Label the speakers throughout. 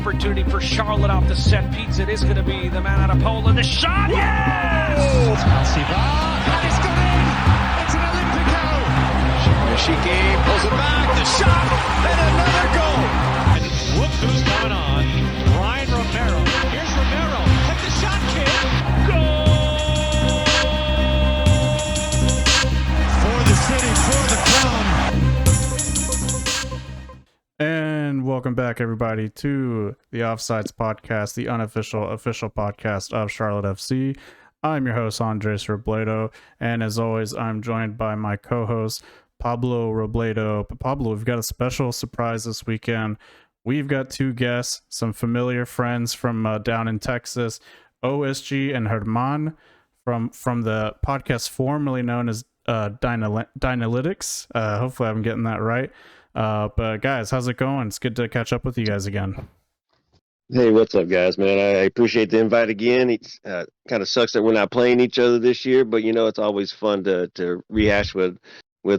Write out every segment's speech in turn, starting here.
Speaker 1: opportunity for Charlotte off the set piece. It is going to be the man out of Poland. The shot, yes!
Speaker 2: And it's gone in. It's an Olympico. Shiki pulls it back. The shot and another goal. And look who's coming on. Ryan Romero. Here's Romero. Hit the shot, kid.
Speaker 1: Goal!
Speaker 2: For the city, for the crown.
Speaker 3: And welcome back, everybody, to the Offsides podcast, the unofficial official podcast of Charlotte FC. I'm your host, Andres Robledo, and as always, I'm joined by my co-host, Pablo Robledo. But Pablo, we've got a special surprise this weekend. We've got two guests, some familiar friends from down in Texas, OSG and German, from the podcast formerly known as Dynalytics. Hopefully I'm getting that right. But guys, how's it going? It's good to catch up with you guys again.
Speaker 4: Hey, what's up, guys, man? I appreciate the invite again. It's kind of sucks that we're not playing each other this year, but it's always fun to rehash with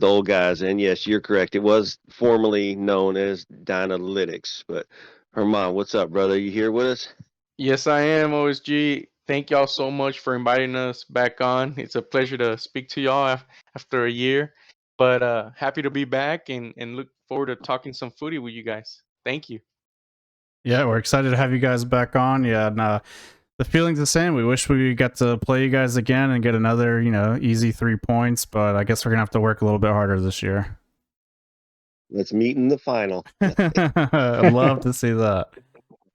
Speaker 4: old guys. And yes, you're correct. It was formerly known as Dynalytics. But Herman, what's up, brother? You here with us?
Speaker 5: Yes, I am, OSG. Thank y'all so much for inviting us back on. It's a pleasure to speak to y'all after a year. But happy to be back and look forward to talking some footy with you guys. Thank you.
Speaker 3: Yeah, we're excited to have you guys back on. Yeah, and the feeling's the same. We wish we got to play you guys again and get another, easy 3 points, but I guess we're going to have to work a little bit harder this year.
Speaker 4: Let's meet in the final.
Speaker 3: I'd love to see that.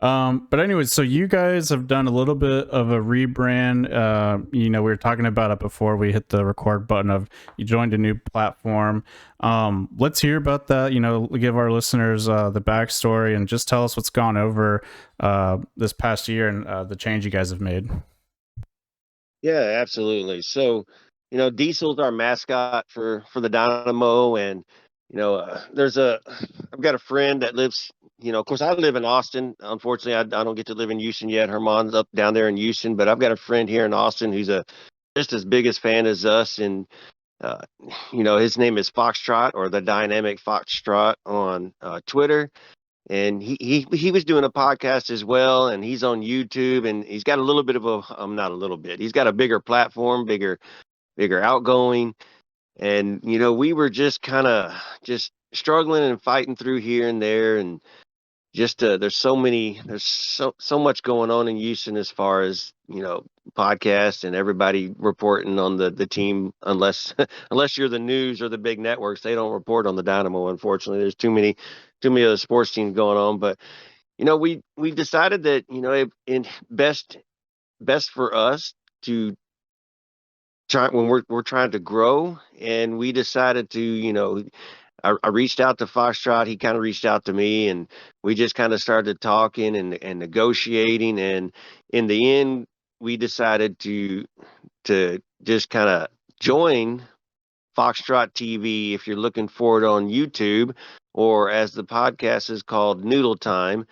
Speaker 3: But anyways, so you guys have done a little bit of a rebrand. We were talking about it before we hit the record button of you joined a new platform. Let's hear about that, give our listeners the backstory and just tell us what's gone over this past year and the change you guys have made.
Speaker 4: Yeah, absolutely. So, Diesel's our mascot for the Dynamo, and I've got a friend that lives, of course I live in Austin. Unfortunately, I don't get to live in Houston yet. Herman's up down there in Houston, but I've got a friend here in Austin who's just as big a fan as us. And, his name is Foxtrot, or the Dynamic Foxtrot on Twitter. And he was doing a podcast as well, and he's on YouTube, and he's got a little bit of not a little bit. He's got a bigger platform, bigger outgoing. And, we were just kind of just struggling and fighting through here and there. And just there's so much going on in Houston as far as, podcasts and everybody reporting on the team, unless you're the news or the big networks. They don't report on the Dynamo, unfortunately. There's too many other sports teams going on. But, we decided that, in best for us to when we're trying to grow, and we decided to, I reached out to Foxtrot. He kind of reached out to me, and we just kind of started talking and negotiating. And in the end, we decided to just kind of join Foxtrot TV. If you're looking for it on YouTube, or as the podcast is called, Noodle Time.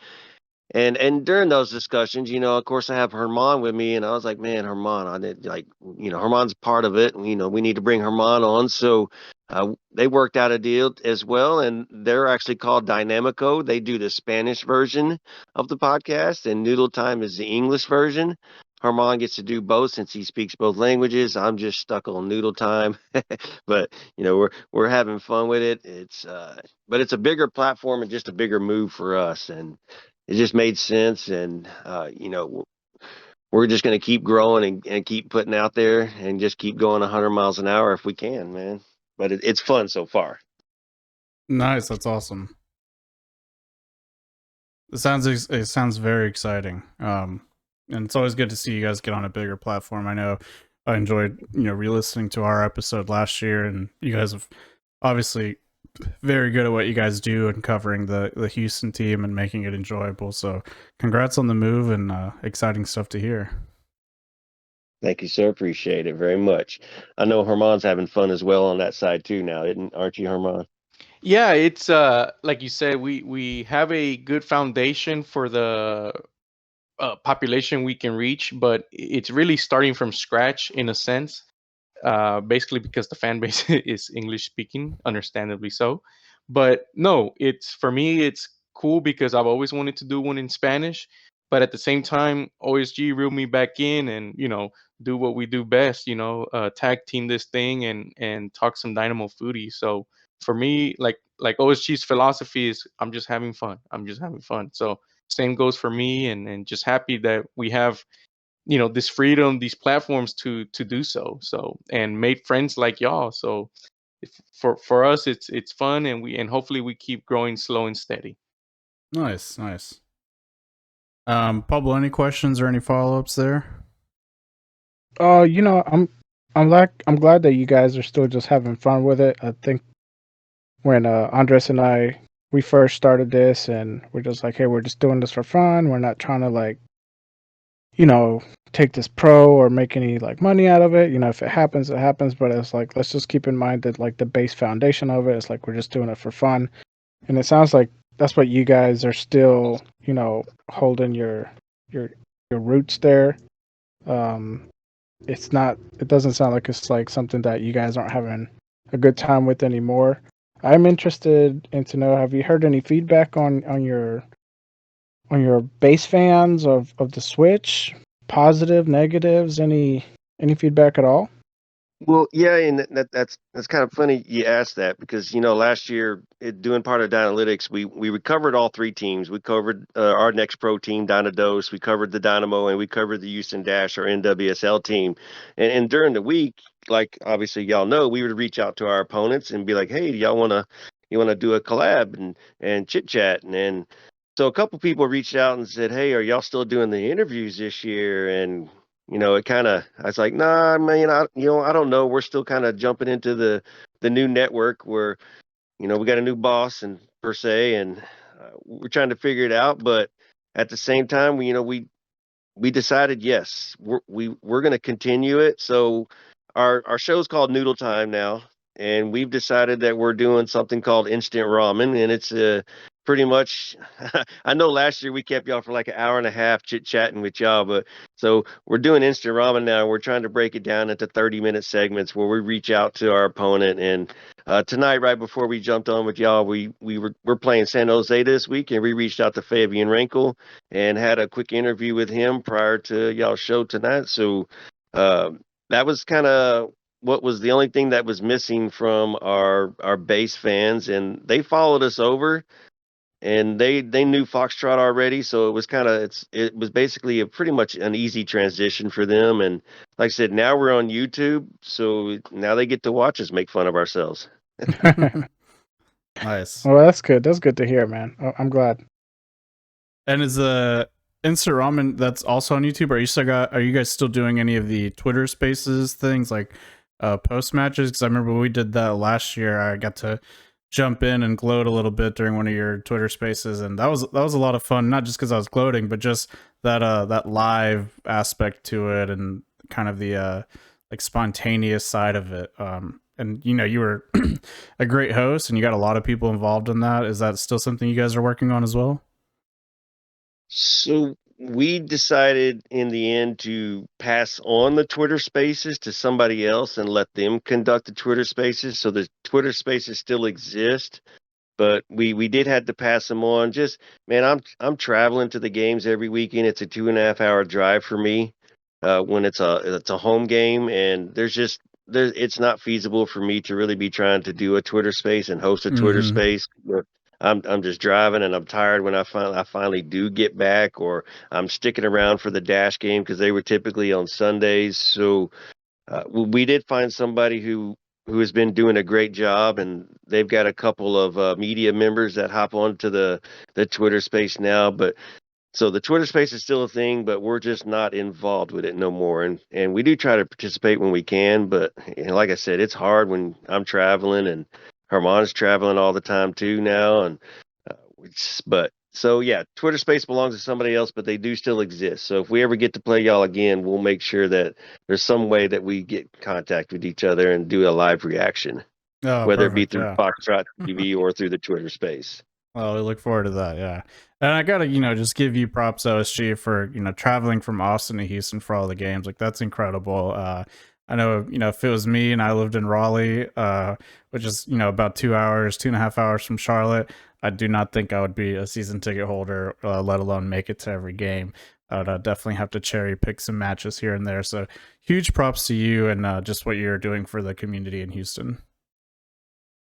Speaker 4: And during those discussions, of course I have Herman with me, and I was like, man, Herman, Herman's part of it. We need to bring Herman on. So they worked out a deal as well, and they're actually called Dynamico. They do the Spanish version of the podcast, and Noodle Time is the English version. Herman gets to do both since he speaks both languages. I'm just stuck on Noodle Time, but we're having fun with it. But it's a bigger platform and just a bigger move for us, and it just made sense. And we're just going to keep growing and keep putting out there and just keep going 100 miles an hour if we can, man. But it's fun so far.
Speaker 3: Nice, that's awesome. It sounds very exciting. And it's always good to see you guys get on a bigger platform. I know I enjoyed, re-listening to our episode last year, and you guys have obviously very good at what you guys do and covering the Houston team and making it enjoyable. So congrats on the move, and exciting stuff to hear.
Speaker 4: Thank you, sir. Appreciate it very much. I know Herman's having fun as well on that side too now, aren't you, Herman?
Speaker 5: Yeah, it's like you said, we have a good foundation for the population we can reach, but it's really starting from scratch in a sense. Basically because the fan base is English speaking, understandably so. But no, for me it's cool because I've always wanted to do one in Spanish. But at the same time, OSG reeled me back in and, do what we do best, tag team this thing and talk some Dynamo foodie. So for me, like OSG's philosophy is I'm just having fun. I'm just having fun. So same goes for me, and just happy that we have, this freedom, these platforms to do so. So, and made friends like y'all. So for us, it's fun, and hopefully we keep growing slow and steady.
Speaker 3: Nice. Pablo, any questions or any follow-ups there?
Speaker 6: I'm glad that you guys are still just having fun with it. I think when Andres and we first started this, and we're just like, hey, we're just doing this for fun. We're not trying to take this pro or make any like money out of it. If it happens, it happens. But it's like, let's just keep in mind that like the base foundation of it is like we're just doing it for fun. And it sounds like that's what you guys are still, holding your roots there. It doesn't sound like it's like something that you guys aren't having a good time with anymore. I'm interested in to know, have you heard any feedback on your base fans of the Switch? Positive, negatives, any feedback at all?
Speaker 4: Well, yeah, and that's kind of funny you asked that because last year doing part of Dynalytics, we recovered all three teams. We covered our next pro team, Dynados. We covered the Dynamo, and we covered the Houston Dash, our NWSL team. And during the week, like obviously y'all know, we would reach out to our opponents and be like, "Hey, do y'all you wanna do a collab and chit chat?" And so a couple people reached out and said, "Hey, are y'all still doing the interviews this year?" And it kind of, I was like, nah, man, I don't know. We're still kind of jumping into the new network where, we got a new boss and per se, and we're trying to figure it out. But at the same time, we decided, yes, we're going to continue it. So our show's called Noodle Time now, and we've decided that we're doing something called instant ramen, and it's pretty much. I know last year we kept y'all for like an hour and a half chit chatting with y'all, but so we're doing instant ramen now. We're trying to break it down into 30-minute segments where we reach out to our opponent. And tonight, right before we jumped on with y'all, we're playing San Jose this week, and we reached out to Fabian Renkel and had a quick interview with him prior to y'all's show tonight. So that was kind of what was the only thing that was missing from our base fans, and they followed us over. And they knew Foxtrot already, so it was it was basically a pretty much an easy transition for them. And like I said, now we're on YouTube, so now they get to watch us make fun of ourselves.
Speaker 3: Nice.
Speaker 6: Well, that's good. That's good to hear, man. I'm glad.
Speaker 3: And is the instant ramen that's also on YouTube? Are you guys still doing any of the Twitter Spaces things like post matches? Because I remember when we did that last year. I got to jump in and gloat a little bit during one of your Twitter Spaces, and that was a lot of fun. Not just because I was gloating, but just that live aspect to it, and kind of the like spontaneous side of it. And you were a great host, and you got a lot of people involved in that. Is that still something you guys are working on as well?
Speaker 4: So we decided in the end to pass on the Twitter Spaces to somebody else and let them conduct the Twitter Spaces. So the Twitter Spaces still exist, but we did have to pass them on. Just, man, I'm traveling to the games every weekend. It's a 2.5 hour drive for me when it's a home game, and it's not feasible for me to really be trying to do a Twitter Space and host a Twitter Space. I'm just driving, and I'm tired when I finally do get back, or I'm sticking around for the Dash game because they were typically on Sundays. So we did find somebody who has been doing a great job, and they've got a couple of media members that hop onto the Twitter Space now. But so the Twitter Space is still a thing, but we're just not involved with it no more. And we do try to participate when we can, but like I said, it's hard when I'm traveling, and Herman's traveling all the time too now. And but so yeah, Twitter Space belongs to somebody else, but they do still exist. So if we ever get to play y'all again, we'll make sure that there's some way that we get contact with each other and do a live reaction, whether it be through Foxtrot TV or through the Twitter Space.
Speaker 3: Well, we look forward to that, yeah. And I gotta, just give you props, OSG, for traveling from Austin to Houston for all the games. Like, that's incredible. I know, if it was me and I lived in Raleigh, which is, about 2.5 hours from Charlotte, I do not think I would be a season ticket holder, let alone make it to every game. I would definitely have to cherry pick some matches here and there. So huge props to you and just what you're doing for the community in Houston.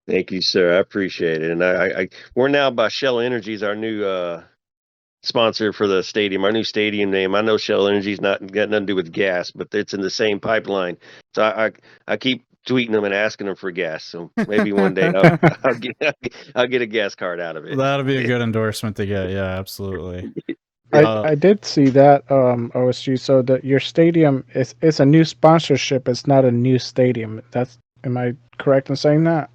Speaker 4: Thank you, sir. I appreciate it. And we're now by Shell Energy's our new sponsor for the stadium, our new stadium name. I know Shell Energy's not got nothing to do with gas, but it's in the same pipeline. So I keep tweeting them and asking them for gas. So maybe one day I'll get a gas card out of it.
Speaker 3: That'll be a good endorsement to get. Yeah, absolutely.
Speaker 6: I did see that OSG. So that your stadium is a new sponsorship. It's not a new stadium. Am I correct in saying that?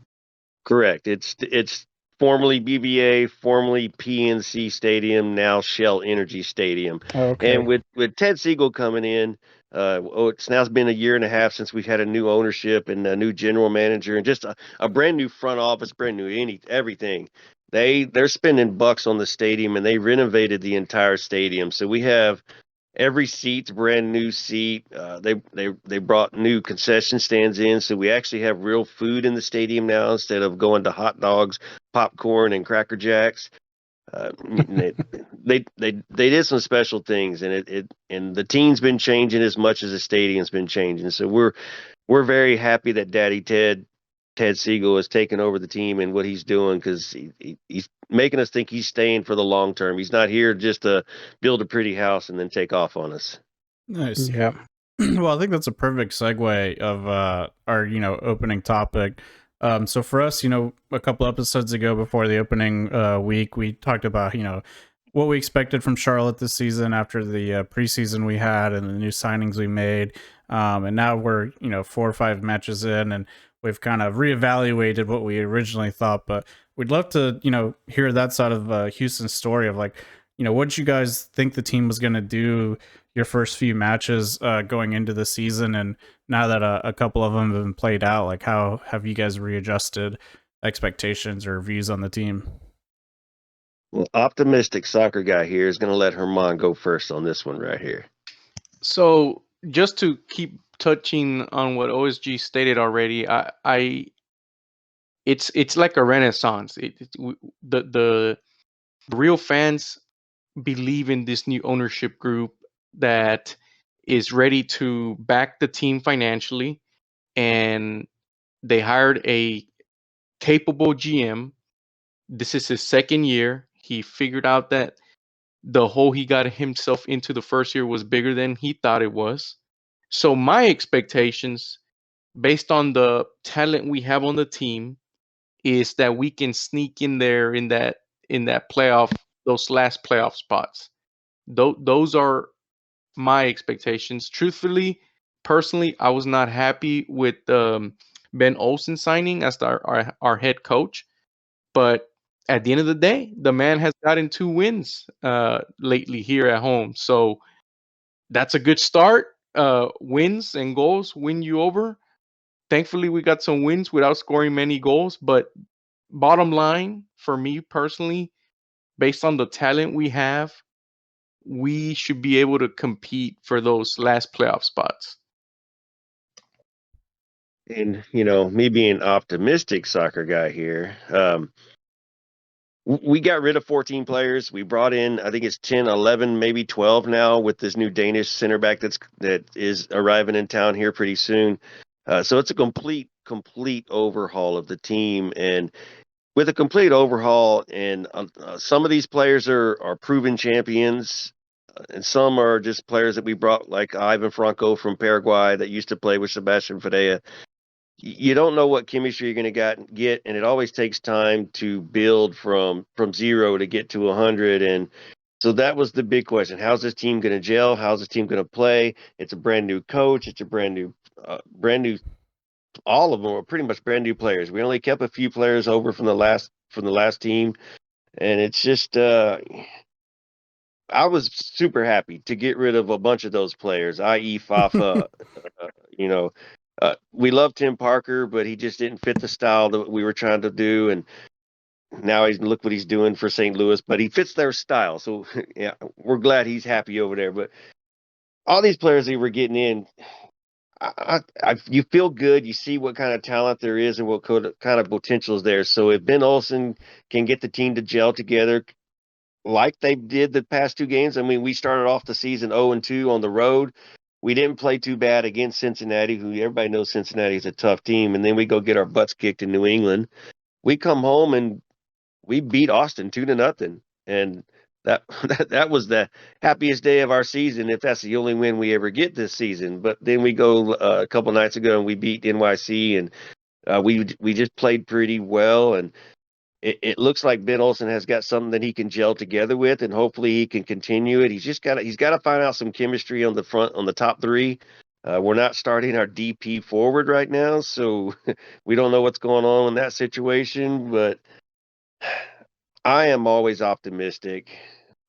Speaker 4: Correct. It's formerly BVA, formerly PNC Stadium, now Shell Energy Stadium.
Speaker 6: Okay.
Speaker 4: And with Ted Siegel coming in, it's now been a year and a half since we've had a new ownership and a new general manager and just a brand new front office, brand new everything. They're spending bucks on the stadium and they renovated the entire stadium. So we have every seat's brand new seat. They brought new concession stands in, so we actually have real food in the stadium now instead of going to hot dogs, popcorn, and Cracker Jacks. They did some special things, and and the team's been changing as much as the stadium's been changing. So we're very happy that Ted Siegel has taken over the team and what he's doing because he's making us think he's staying for the long term. He's not here just to build a pretty house and then take off on us.
Speaker 3: Nice.
Speaker 6: Yeah.
Speaker 3: Well, I think that's a perfect segue of our opening topic. So for us, a couple episodes ago before the opening week, we talked about what we expected from Charlotte this season after the preseason we had and the new signings we made. And now we're 4 or 5 matches in, and we've kind of reevaluated what we originally thought. But we'd love to hear that side of Houston's story of what did you guys think the team was going to do your first few matches going into the season, and now that a couple of them have been played out, how have you guys readjusted expectations or views on the team?
Speaker 4: Well, optimistic soccer guy here is going to let Herman go first on this one right here.
Speaker 5: So just to keep touching on what OSG stated already, it's like a renaissance. The real fans believe in this new ownership group that is ready to back the team financially, and they hired a capable GM. This is his second year. He figured out that the hole he got himself into the first year was bigger than he thought it was. So my expectations, based on the talent we have on the team, is that we can sneak in there in that playoff, those last playoff spots. Those are my expectations. Truthfully, personally, I was not happy with Ben Olsen signing as our head coach, but at the end of the day, the man has gotten 2 wins lately here at home, so that's a good start. Wins and goals win you over. Thankfully, we got some wins without scoring many goals, but bottom line, for me personally, based on the talent we have, we should be able to compete for those last playoff spots.
Speaker 4: And, me being optimistic soccer guy here, we got rid of 14 players. We brought in, I think it's 10, 11, maybe 12 now with this new Danish center back that is arriving in town here pretty soon. So it's a complete overhaul of the team. And with a complete overhaul, and some of these players are proven champions, and some are just players that we brought, like Ivan Franco from Paraguay that used to play with Sebastian Fadea. You don't know what chemistry you're going to get, and it always takes time to build from 0 to get to 100. And so that was the big question: how's this team going to gel? How's this team going to play? It's a brand new coach. It's a brand new. All of them are pretty much brand new players. We only kept a few players over from the last team, and it's just. I was super happy to get rid of a bunch of those players, i.e. Fafa. We love Tim Parker, but he just didn't fit the style that we were trying to do. And now look what he's doing for St. Louis, but he fits their style. So yeah, we're glad he's happy over there. But all these players that we're getting in, you feel good. You see what kind of talent there is and what kind of potential is there. So if Ben Olsen can get the team to gel together like they did the past two games, I mean, we started off the season 0-2 on the road. We didn't play too bad against Cincinnati, who everybody knows Cincinnati is a tough team. And then we go get our butts kicked in New England. We come home and we beat Austin 2-0. And that was the happiest day of our season, if that's the only win we ever get this season. But then we go a couple nights ago and we beat NYC, and we just played pretty well. And it looks like Ben Olsen has got something that he can gel together with, and hopefully he can continue it. He's got to find out some chemistry on the top three. We're not starting our DP forward right now, so we don't know what's going on in that situation. But I am always optimistic.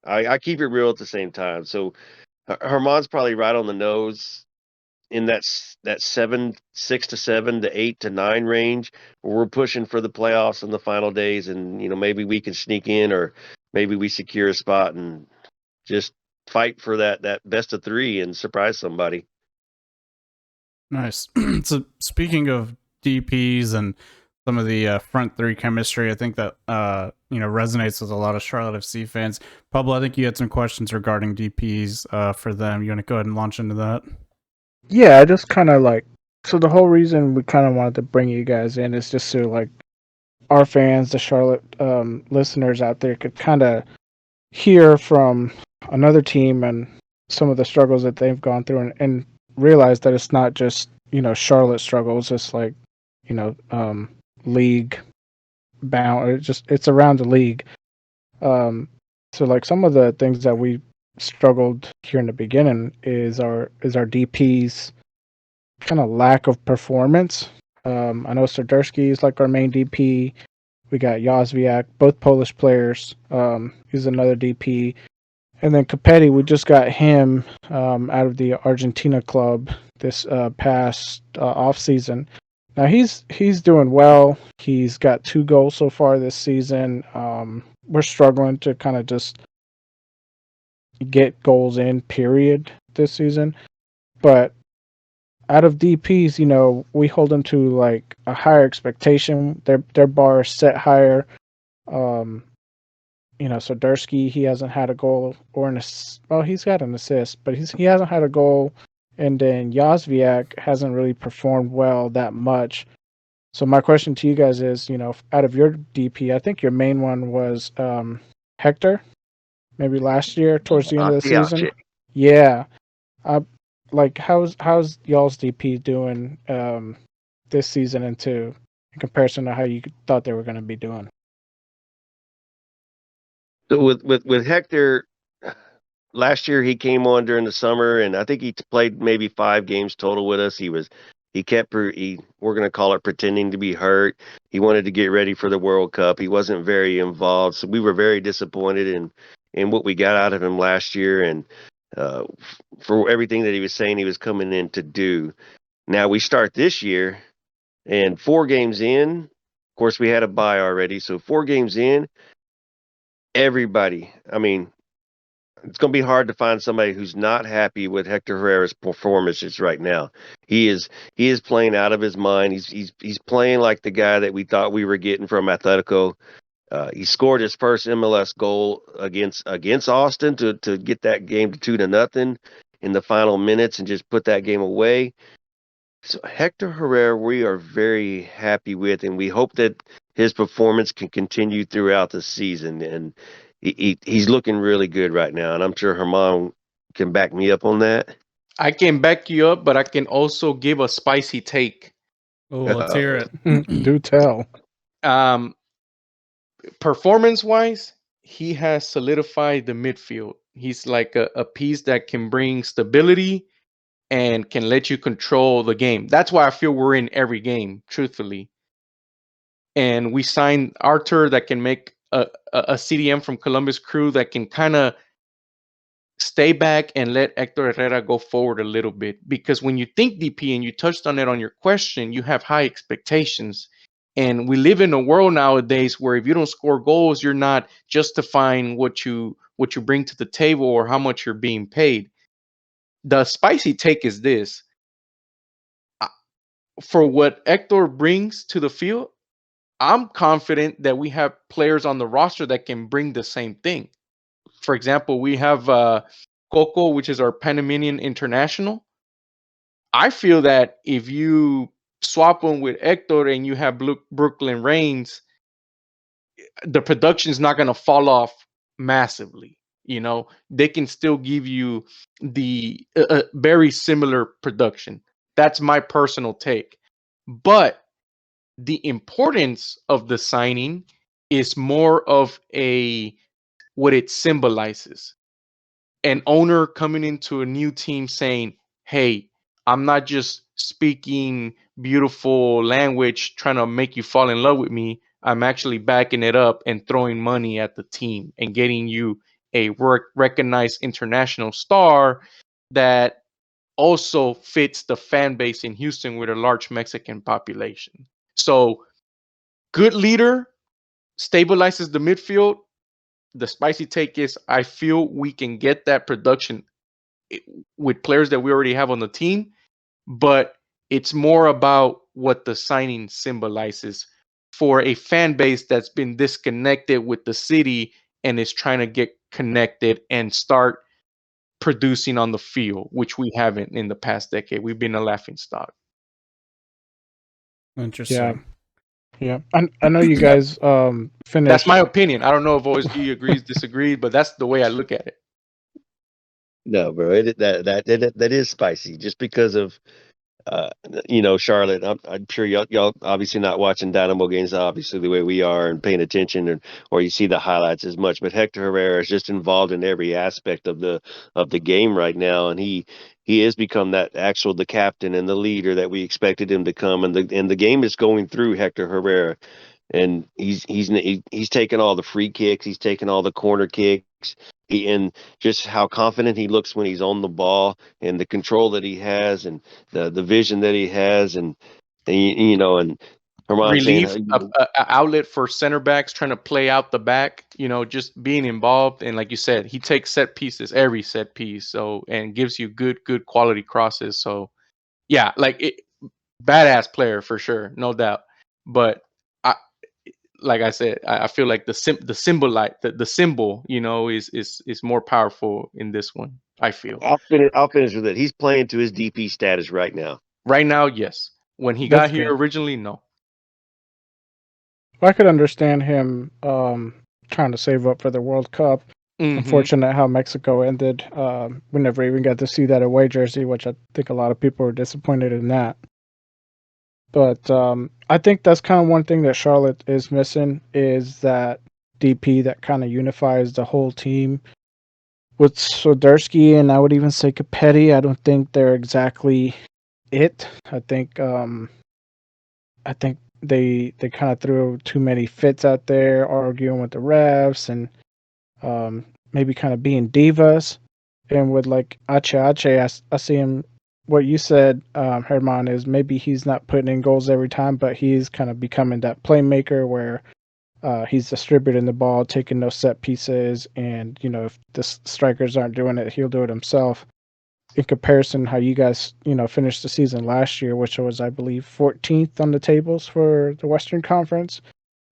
Speaker 4: I keep it real at the same time. So Herman's probably right on the nose in that 6 to 7 to 8 to 9 range, where we're pushing for the playoffs in the final days, and maybe we can sneak in, or maybe we secure a spot and just fight for that best of 3 and surprise somebody.
Speaker 3: Nice. So speaking of DPs and some of the front 3 chemistry, I think that resonates with a lot of Charlotte FC fans. Pablo, I think you had some questions regarding DPs for them. You want to go ahead and launch into that?
Speaker 6: Yeah, I just kind of so the whole reason we kind of wanted to bring you guys in is just so our fans, the Charlotte listeners out there, could kind of hear from another team and some of the struggles that they've gone through, and realize that it's not just Charlotte struggles. It's league bound. It's around the league. So some of the things that we struggled here in the beginning is our DP's kind of lack of performance. I know Serdursky is our main DP. We got Jozwiak, both Polish players. He's another DP. And then Capetti, we just got him out of the Argentina club this past off season. Now he's doing well. He's got 2 goals so far this season. We're struggling to kind of just get goals in, period, this season. But out of DPs, we hold them to a higher expectation. Their bar is set higher. Serdursky, he hasn't had a goal or he's got an assist, but he hasn't had a goal. And then Jozwiak hasn't really performed well that much. So my question to you guys is, out of your DP, I think your main one was Hector, maybe last year towards the end of the season. Yeah. How's y'all's DP doing this season in comparison to how you thought they were going to be doing?
Speaker 4: So with Hector, last year he came on during the summer, and I think he played maybe 5 games total with us. We're going to call it pretending to be hurt. He wanted to get ready for the World Cup. He wasn't very involved, so we were very disappointed in what we got out of him last year, and for everything that he was saying he was coming in to do. Now we start this year, and 4 games in, of course we had a bye already, so 4 games in, everybody, I mean, it's going to be hard to find somebody who's not happy with Hector Herrera's performances right now. He is playing out of his mind. He's playing like the guy that we thought we were getting from Atletico. He scored his first MLS goal against Austin to get that game to 2-0 in the final minutes and just put that game away. So Hector Herrera, we are very happy with, and we hope that his performance can continue throughout the season. And he's looking really good right now, and I'm sure Herman can back me up on that.
Speaker 5: I can back you up, but I can also give a spicy take.
Speaker 3: Oh, let's hear it.
Speaker 6: Do tell.
Speaker 5: Performance-wise, he has solidified the midfield. He's like a piece that can bring stability and can let you control the game. That's why I feel we're in every game, truthfully. And we signed Arthur that can make a CDM from Columbus Crew that can kind of stay back and let Hector Herrera go forward a little bit. Because when you think DP, and you touched on it on your question, you have high expectations. And we live in a world nowadays where if you don't score goals, you're not justifying what you bring to the table or how much you're being paid. The spicy take is this. for what Hector brings to the field, I'm confident that we have players on the roster that can bring the same thing. For example, we have Coco, which is our Panamanian international. I feel that if you swap him with Hector and you have Brooklyn Reigns, the production is not going to fall off massively. You know, they can still give you the very similar production. That's my personal take. But the importance of the signing is more of what it symbolizes. An owner coming into a new team saying, hey, I'm not just speaking beautiful language trying to make you fall in love with me. I'm actually backing it up and throwing money at the team and getting you a recognized international star that also fits the fan base in Houston with a large Mexican population. So, good leader stabilizes the midfield. The spicy take is I feel we can get that production with players that we already have on the team, but it's more about what the signing symbolizes for a fan base that's been disconnected with the city and is trying to get connected and start producing on the field, which we haven't in the past decade. We've been a laughing stock.
Speaker 3: Interesting.
Speaker 6: Yeah. I know you guys finished.
Speaker 5: That's my opinion. I don't know if OSG agrees, disagrees, but that's the way I look at it.
Speaker 4: No, bro, that is spicy just because of Charlotte. I'm sure y'all obviously not watching Dynamo games obviously the way we are and paying attention or you see the highlights as much. But Hector Herrera is just involved in every aspect of the game right now, and he has become the captain and the leader that we expected him to come. And the game is going through Hector Herrera, and he's taken all the free kicks, he's taken all the corner kicks. And just how confident he looks when he's on the ball, and the control that he has, and the vision that he has, and and Herman
Speaker 5: Relief,
Speaker 4: saying,
Speaker 5: a outlet for center backs trying to play out the back, just being involved. And like you said, he takes set pieces, every set piece, and gives you good quality crosses. So yeah, badass player for sure, no doubt. But like I said, I feel like the symbol, is more powerful in this one. I feel
Speaker 4: I'll finish with it. He's playing to his DP status right now.
Speaker 5: right now, yes. When he
Speaker 6: That's
Speaker 5: got here
Speaker 6: good.
Speaker 5: originally, no.
Speaker 6: I could understand him trying to save up for the World Cup.
Speaker 5: Mhm.
Speaker 6: Unfortunate how Mexico ended. We never even got to see that away jersey, which I think a lot of people were disappointed in that. But I think that's kind of one thing that Charlotte is missing is that DP that kind of unifies the whole team. With Swiderski and I would even say Capetti, I don't think they're exactly it. I think they kind of threw too many fits out there, arguing with the refs and maybe kind of being divas. And with like Ache, I see him. What you said, Herman, is maybe he's not putting in goals every time, but he's kind of becoming that playmaker where he's distributing the ball, taking those set pieces, and if the strikers aren't doing it, he'll do it himself. In comparison, how you guys finished the season last year, which was I believe 14th on the tables for the Western Conference,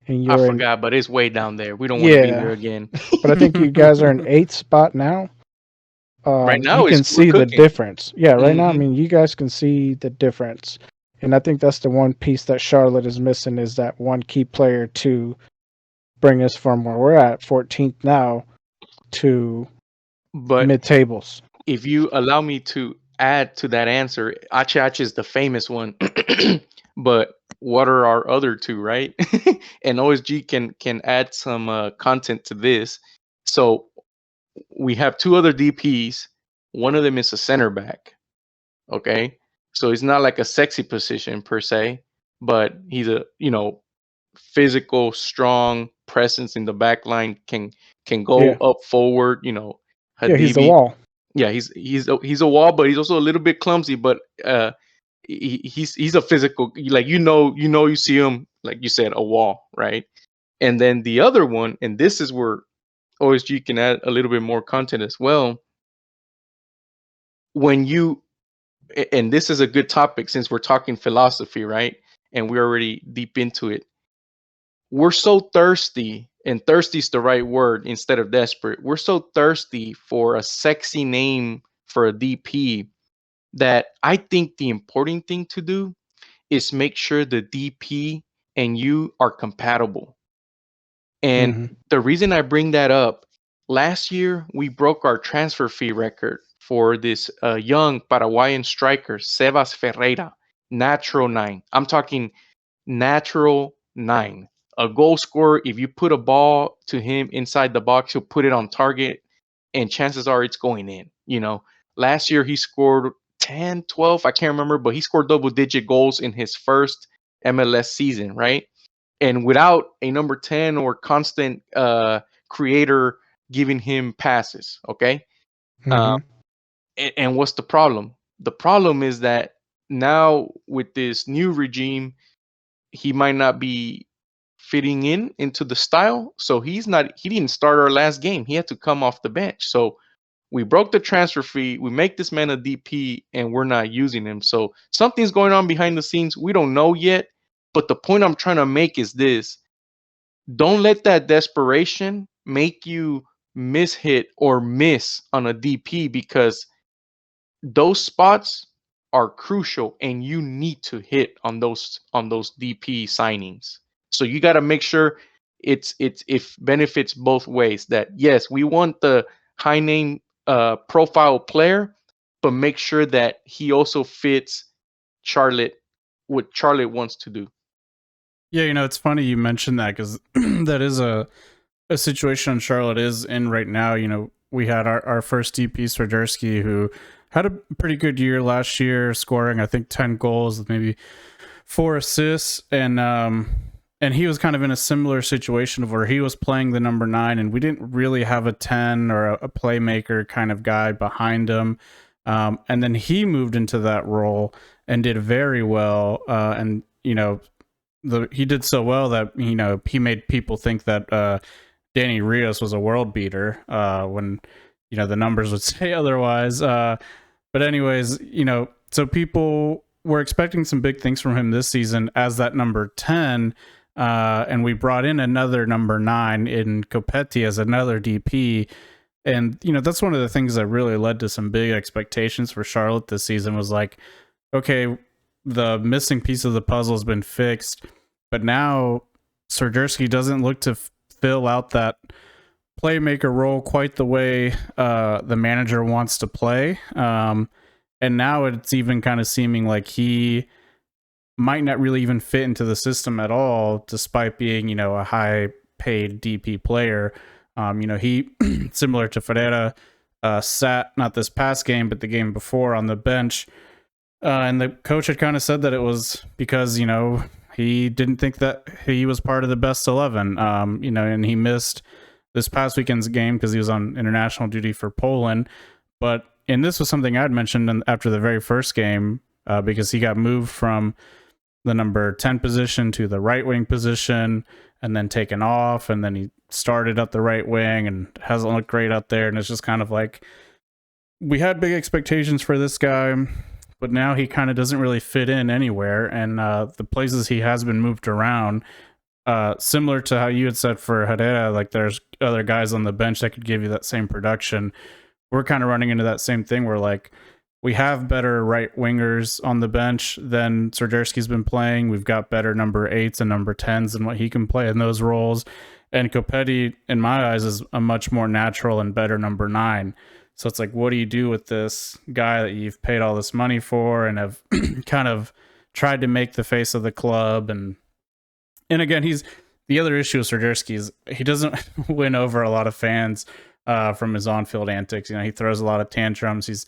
Speaker 6: and
Speaker 5: I
Speaker 6: you're
Speaker 5: forgot, but it's way down there. We don't want to be there again.
Speaker 6: but I think you guys are in 8th spot now.
Speaker 5: Right now,
Speaker 6: you can
Speaker 5: we're
Speaker 6: see the
Speaker 5: cooking.
Speaker 6: difference. Yeah, right now, I
Speaker 5: Mhm.
Speaker 6: mean, you guys can see the difference, and I think that's the one piece that Charlotte is missing is that one key player to bring us from where we're at 14th now to
Speaker 5: But
Speaker 6: mid tables.
Speaker 5: if you allow me to add to that answer, Ache is the famous one, but what are our other two, right? And OSG can add some content to this. So we have two other DPs. One of them is a center back. Okay, so it's not like a sexy position per se, but he's a physical, strong presence in the back line. Can go
Speaker 6: Yeah.
Speaker 5: up forward.
Speaker 6: Yeah, he's the
Speaker 5: Hadibi.
Speaker 6: wall.
Speaker 5: Yeah, he's a wall, but he's also a little bit clumsy. But he's a physical, you see him, like you said, a wall, right? And then the other one, and this is where OSG can add a little bit more content as well. When you and this is a good topic since we're talking philosophy, right? And we're already deep into it. We're so thirsty, and thirsty is the right word instead of desperate. We're so thirsty for a sexy name for a DP that I think the important thing to do is make sure the DP and you are compatible. And the reason I bring that up, last year we broke our transfer fee record for this young Paraguayan striker, Sebas Ferreira, natural 9. I'm talking natural 9. A goal scorer, if you put a ball to him inside the box, he'll put it on target, and chances are it's going in. You know, last year he scored 10, 12, I can't remember, but he scored double-digit goals in his first MLS season, right? And without a number 10 or constant creator giving him passes, okay? And what's the problem? The problem is that now with this new regime, he might not be fitting into the style. So he didn't start our last game. He had to come off the bench. So we broke the transfer fee. We make this man a DP and we're not using him. So something's going on behind the scenes. We don't know yet. But the point I'm trying to make is this. Don't let that desperation make you mishit or miss on a DP, because those spots are crucial and you need to hit on those DP signings. So you got to make sure it benefits both ways. That yes, we want the high name profile player, but make sure that he also fits what Charlotte wants to do.
Speaker 3: Yeah, it's funny you mentioned that, because that is a situation Charlotte is in right now. We had our first DP, Swiderski, who had a pretty good year last year, scoring, I think, 10 goals, maybe 4 assists. And he was kind of in a similar situation of where he was playing the number 9, and we didn't really have a 10 or a playmaker kind of guy behind him. And then he moved into that role and did very well. And, he did so well that, he made people think that Danny Rios was a world beater when, the numbers would say otherwise. But anyways, so people were expecting some big things from him this season as that number 10. And we brought in another number 9 in Copetti as another DP. And, that's one of the things that really led to some big expectations for Charlotte this season, was like, okay, the missing piece of the puzzle has been fixed, but now Swiderski doesn't look to fill out that playmaker role quite the way the manager wants to play. And now it's even kind of seeming like he might not really even fit into the system at all, despite being, a high paid DP player. He, similar to Ferreira, sat not this past game, but the game before on the bench. And the coach had kind of said that it was because, he didn't think that he was part of the best 11, and he missed this past weekend's game because he was on international duty for Poland. And this was something I'd mentioned after the very first game, because he got moved from the number 10 position to the right wing position and then taken off. And then he started at the right wing and hasn't looked great out there. And it's just kind of like, we had big expectations for this guy, but now he kind of doesn't really fit in anywhere. And the places he has been moved around, similar to how you had said for Herrera, like there's other guys on the bench that could give you that same production. We're kind of running into that same thing where, like, we have better right wingers on the bench than Swiderski's been playing. We've got better number 8s and number 10s and what he can play in those roles. And Copetti, in my eyes, is a much more natural and better number 9. So it's like, what do you do with this guy that you've paid all this money for and have kind of tried to make the face of the club? And again, the other issue with Swiderski is he doesn't win over a lot of fans from his on-field antics. He throws a lot of tantrums. He's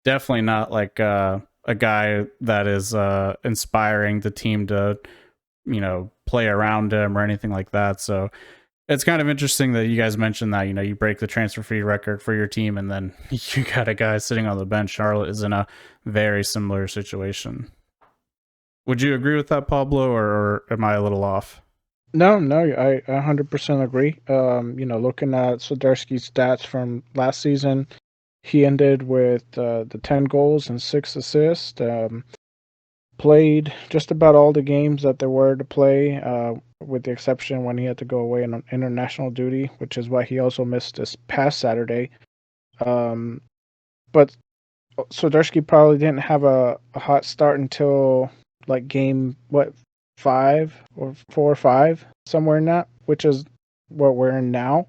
Speaker 3: definitely not like a guy that is inspiring the team to, play around him or anything like that. So it's kind of interesting that you guys mentioned that, you break the transfer fee record for your team and then you got a guy sitting on the bench. Charlotte is in a very similar situation. Would you agree with that, Pablo, or am I a little off?
Speaker 6: No, I 100% agree. Looking at Swiderski's stats from last season, He ended with the 10 goals and 6 assists. Played just about all the games that there were to play, with the exception when he had to go away on international duty, which is why he also missed this past Saturday. But Swiderski probably didn't have a hot start until like game 5 or 4 or 5, somewhere in that, which is what we're in now.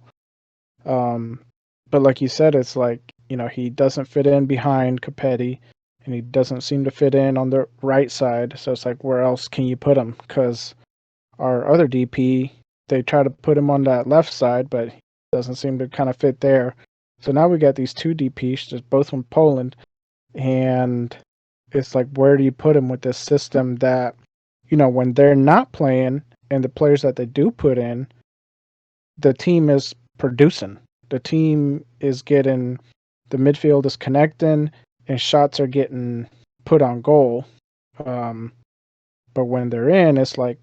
Speaker 6: But like you said, it's like, he doesn't fit in behind Capetti, and he doesn't seem to fit in on the right side. So it's like, where else can you put him? Because our other DP, they try to put him on that left side, but he doesn't seem to kind of fit there. So now we got these two DPs, just both from Poland, and it's like, where do you put him with this system that, when they're not playing and the players that they do put in, the team is producing. The team is getting, the midfield is connecting, and shots are getting put on goal. But when they're in, it's like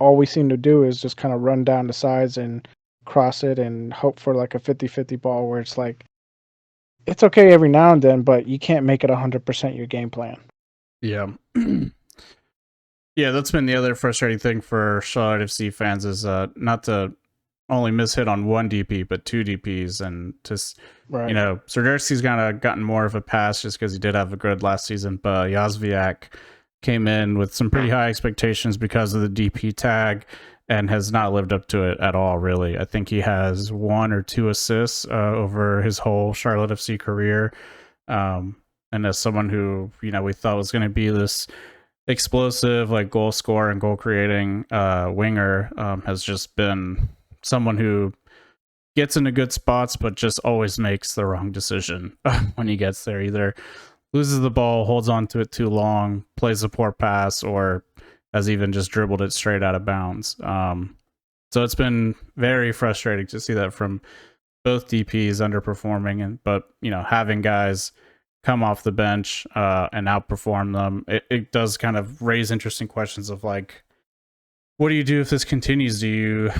Speaker 6: all we seem to do is just kind of run down the sides and cross it and hope for like a 50-50 ball where it's like, it's okay every now and then, but you can't make it 100% your game plan.
Speaker 3: Yeah. Yeah, that's been the other frustrating thing for Charlotte FC fans is not to only miss hit on one DP, but two DPs. And just,
Speaker 6: Right.
Speaker 3: Swiderski's kind of gotten more of a pass just because he did have a good last season, but Yazviak came in with some pretty high expectations because of the DP tag and has not lived up to it at all, really. I think he has 1 or 2 assists over his whole Charlotte FC career. And as someone who, we thought was going to be this explosive, like goal scorer and goal creating winger, has just been someone who gets into good spots, but just always makes the wrong decision when he gets there. Either loses the ball, holds on to it too long, plays a poor pass, or has even just dribbled it straight out of bounds. So it's been very frustrating to see that from both DPs underperforming, but having guys come off the bench and outperform them, it does kind of raise interesting questions of like, what do you do if this continues? Do you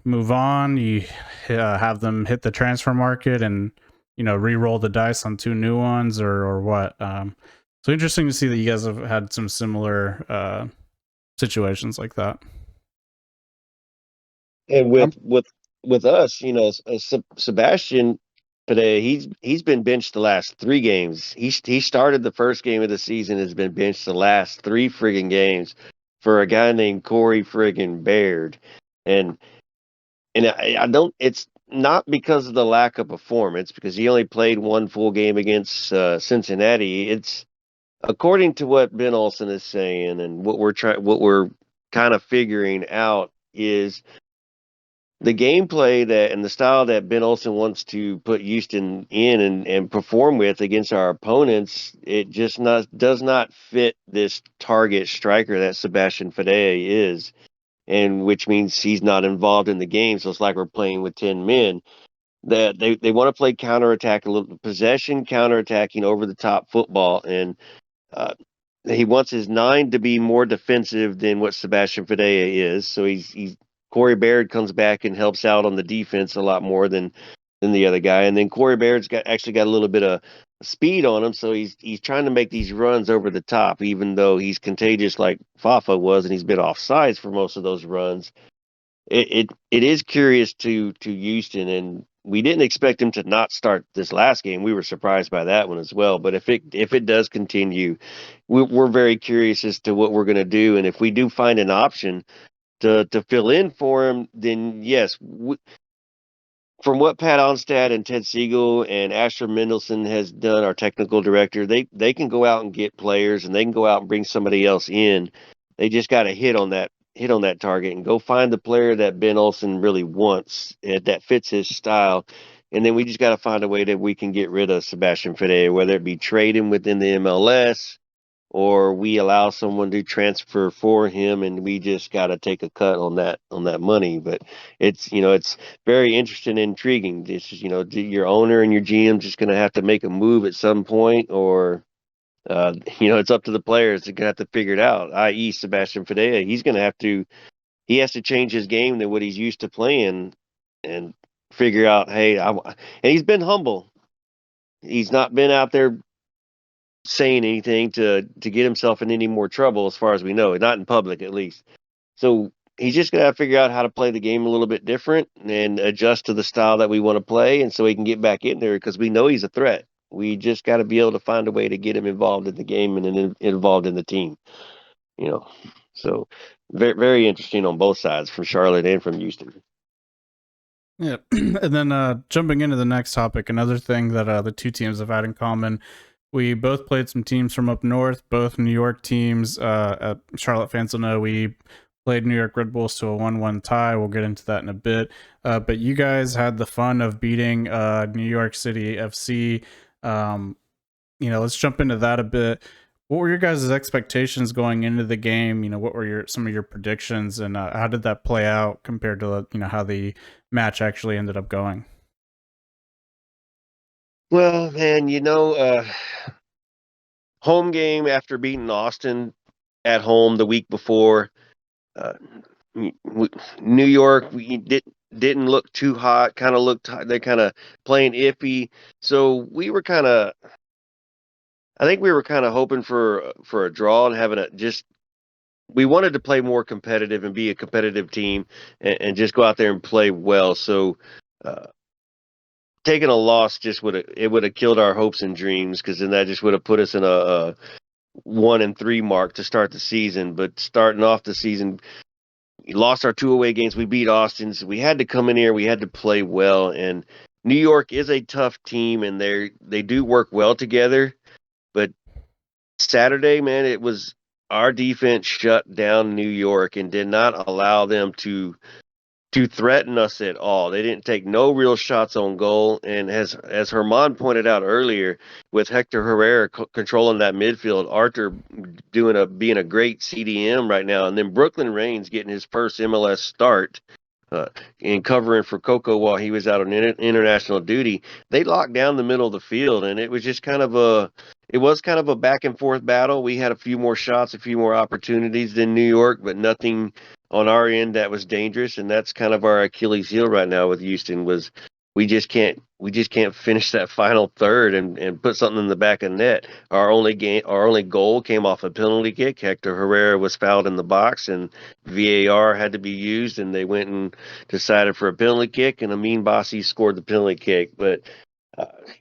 Speaker 3: move on? You have them hit the transfer market and re-roll the dice on 2 new ones, or what? So interesting to see that you guys have had some similar situations like that.
Speaker 4: And with us, Sebastian today, he's been benched the last 3 games. He started the first game of the season, has been benched the last 3 friggin' games for a guy named Corey friggin' Baird, and I don't. It's not because of the lack of performance, because he only played 1 full game against Cincinnati. It's according to what Ben Olsen is saying, and what we're kind of figuring out is the gameplay and the style that Ben Olsen wants to put Houston in and perform with against our opponents. It just does not fit this target striker that Sebastian Fadea is, and which means he's not involved in the game. So it's like we're playing with 10 men. That they want to play counterattack, a little possession, counterattacking, over the top football, and he wants his 9 to be more defensive than what Sebastian Fadea is. So he's Corey Baird comes back and helps out on the defense a lot more than the other guy. And then Corey Baird's actually got a little bit of speed on him, so he's trying to make these runs over the top, even though he's contagious like Fafa was, and he's been off sides for most of those runs. It is curious to Houston, and we didn't expect him to not start this last game. We were surprised by that one as well. But if it does continue, we're very curious as to what we're going to do, and if we do find an option to fill in for him, then yes. From what Pat Onstad and Ted Siegel and Asher Mendelson has done, our technical director, they can go out and get players, and they can go out and bring somebody else in. They just got to hit on that target and go find the player that Ben Olsen really wants, that fits his style. And then we just got to find a way that we can get rid of Sebastian Fadea, whether it be trade him within the MLS, or we allow someone to transfer for him, and we just got to take a cut on that money. But it's it's very interesting and intriguing. This is your owner and your GM just going to have to make a move at some point, or it's up to the players. They're going to have to figure it out. I.e., Sebastian Fadea, he has to change his game than what he's used to playing, and figure out, hey, and he's been humble. He's not been out there saying anything to get himself in any more trouble, as far as we know, not in public at least. So he's just gonna have to figure out how to play the game a little bit different and adjust to the style that we want to play, and so he can get back in there, because we know he's a threat. We just got to be able to find a way to get him involved in the game and involved in the team. So very, very interesting on both sides, from Charlotte and from Houston.
Speaker 3: Yeah, and then jumping into the next topic, another thing that the two teams have had in common, we both played some teams from up north, both New York teams. Charlotte fans will know we played New York Red Bulls to a 1-1 tie. We'll get into that in a bit. But you guys had the fun of beating New York City FC. Let's jump into that a bit. What were your guys' expectations going into the game? What were some of your predictions, and how did that play out compared to how the match actually ended up going?
Speaker 4: Well, man, home game after beating Austin at home the week before. New York, we didn't look too hot. Kind of looked, they're kind of playing iffy. So I think we were kind of hoping for a draw and having we wanted to play more competitive and be a competitive team, and just go out there and play well. So taking a loss would have killed our hopes and dreams, because then that just would have put us in a 1-3 mark to start the season. But starting off the season, we lost our 2 away games. We beat Austin, so we had to come in here. We had to play well, and New York is a tough team, and they do work well together. But Saturday, man, it was our defense shut down New York and did not allow them to threaten us at all. They didn't take no real shots on goal. And as Herman pointed out earlier, with Hector Herrera controlling that midfield, Arthur being a great CDM right now, and then Brooklyn Reigns getting his first MLS start and covering for Coco while he was out on international duty. They locked down the middle of the field, and it was just kind of a back and forth battle. We had a few more shots, a few more opportunities than New York, but nothing on our end that was dangerous. And that's kind of our Achilles heel right now with Houston, was we just can't finish that final third and put something in the back of the net. Our only goal came off a penalty kick. Hector Herrera was fouled in the box, and VAR had to be used, and they went and decided for a penalty kick, and Amin Bassi scored the penalty kick. But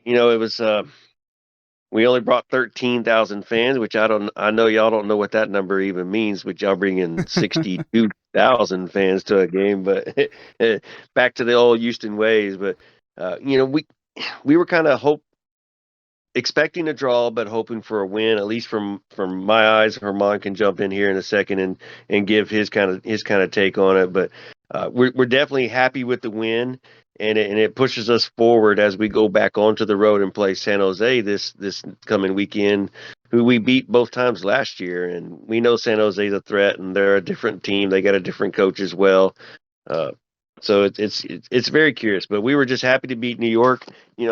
Speaker 4: it was we only brought 13,000 fans, which I know y'all don't know what that number even means, but y'all bring in 62,000 fans to a game. But back to the old Houston ways. But we were kind of expecting a draw, but hoping for a win, at least from my eyes. Herman can jump in here in a second and give his kind of take on it. But we're definitely happy with the win. And it pushes us forward as we go back onto the road and play San Jose this coming weekend, who we beat both times last year. And we know San Jose's a threat, and they're a different team. They got a different coach as well. So it's very curious. But we were just happy to beat New York. We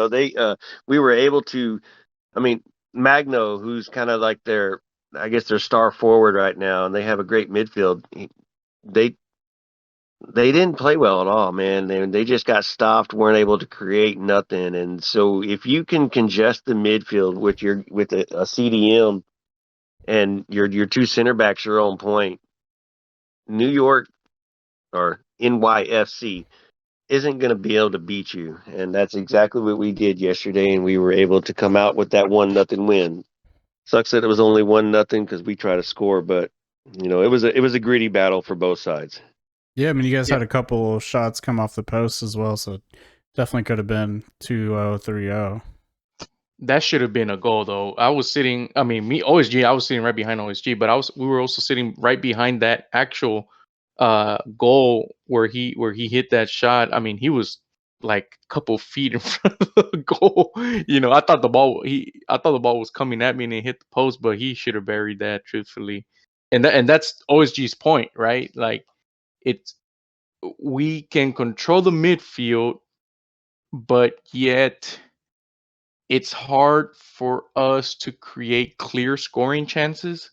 Speaker 4: were able to. I mean, Magno, who's kind of like their star forward right now, and they have a great midfield. They didn't play well at all, man. They just got stopped, weren't able to create nothing. And so if you can congest the midfield with a CDM, and your 2 center backs are on point, New York, or NYFC, isn't going to be able to beat you. And that's exactly what we did yesterday, and we were able to come out with that 1-0 win. Sucks that it was only 1-0 because we tried to score, but it was a gritty battle for both sides.
Speaker 3: Yeah, I mean, you guys had a couple shots come off the post as well, so definitely could have been 2-0, 3-0.
Speaker 5: That should have been a goal, though. OSG, I was sitting right behind OSG, but we were also sitting right behind that actual goal where he hit that shot. I mean, he was like a couple feet in front of the goal. I thought the ball was coming at me and it hit the post, but he should have buried that, truthfully. And that's OSG's point, right? Like, we can control the midfield, but yet it's hard for us to create clear scoring chances.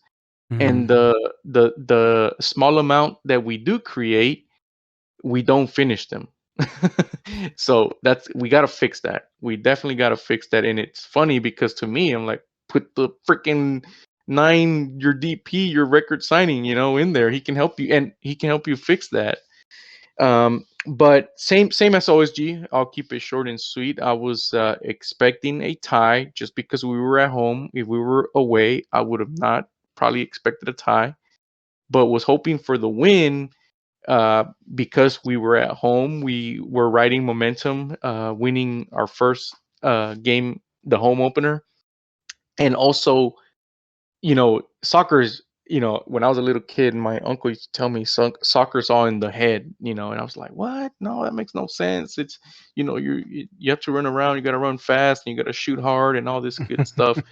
Speaker 3: Mm-hmm.
Speaker 5: And the small amount that we do create, we don't finish them. So we got to fix that. We definitely got to fix that. And it's funny because to me, I'm like, put the freaking 9, your DP, your record signing, in there. He can help you, and he can help you fix that. But same as OSG. I'll keep it short and sweet. I was expecting a tie just because we were at home. If we were away, I would have not probably expected a tie, but was hoping for the win because we were at home. We were riding momentum, winning our first game, the home opener, and also, soccer's. When I was a little kid, my uncle used to tell me soccer's all in the head, and I was like, what? No, that makes no sense. It's, you have to run around, you got to run fast, and you got to shoot hard and all this good stuff.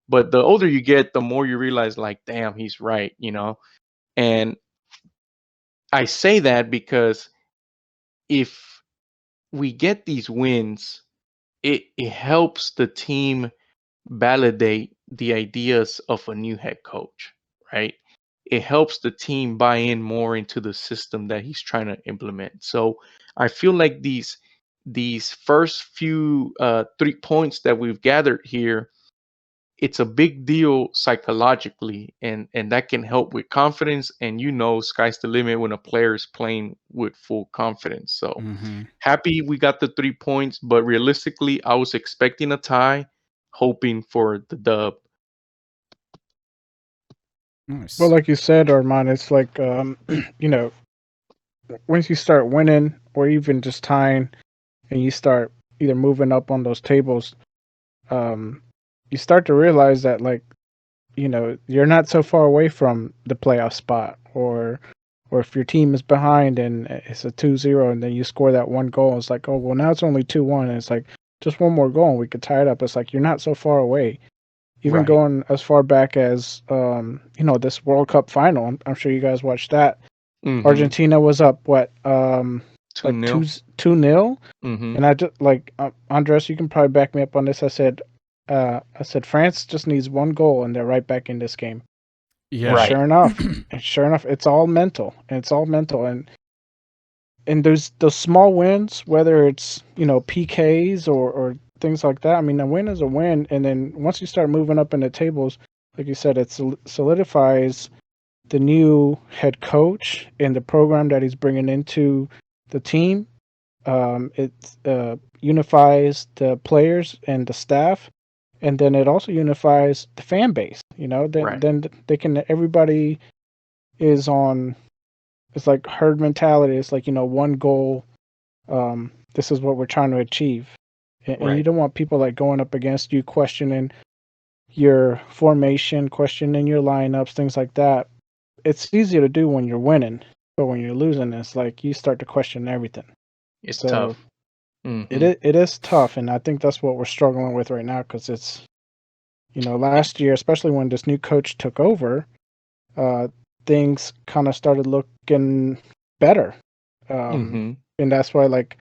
Speaker 5: But the older you get, the more you realize, like, damn, he's right, And I say that because if we get these wins, it helps the team validate the ideas of a new head coach, right? It helps the team buy in more into the system that he's trying to implement. So I feel like these first few 3 points that we've gathered here, it's a big deal psychologically, and that can help with confidence. And sky's the limit when a player is playing with full confidence. So happy we got the 3 points, but realistically, I was expecting a tie, hoping for the dub.
Speaker 3: Nice.
Speaker 6: Well, like you said, Armand, it's like once you start winning or even just tying, and you start either moving up on those tables, you start to realize that you're not so far away from the playoff spot, or if your team is behind and it's a 2-0 and then you score that one goal, it's like, oh well, now it's only 2-1, and it's like just one more goal and we could tie it up. It's like you're not so far away. Even
Speaker 5: Right.
Speaker 6: going as far back as this World Cup final, I'm sure you guys watched that.
Speaker 5: Mhm.
Speaker 6: Argentina was up what
Speaker 5: 2-0.
Speaker 6: 2-0,
Speaker 5: Mhm.
Speaker 6: and I just Andres, you can probably back me up on this. I said France just needs one goal and they're right back in this game.
Speaker 3: Yeah.
Speaker 6: And
Speaker 5: Right.
Speaker 6: sure enough, it's all mental. And those small wins, whether it's PKs or things like that. I mean, a win is a win, and then once you start moving up in the tables, like you said, it solidifies the new head coach and the program that he's bringing into the team. It unifies the players and the staff, and then it also unifies the fan base.
Speaker 5: Right.
Speaker 6: Then they can everybody is on. It's like herd mentality. It's like one goal. This is what we're trying to achieve, and you
Speaker 5: Right.
Speaker 6: don't want people like going up against you, questioning your formation, questioning your lineups, things like that. It's easier to do when you're winning, but when you're losing, it's like you start to question everything.
Speaker 5: It's
Speaker 6: So
Speaker 5: tough. Mhm.
Speaker 6: it is tough, and I think that's what we're struggling with right now because it's last year, especially when this new coach took over, things kind of started looking better,
Speaker 5: Mhm.
Speaker 6: and that's why like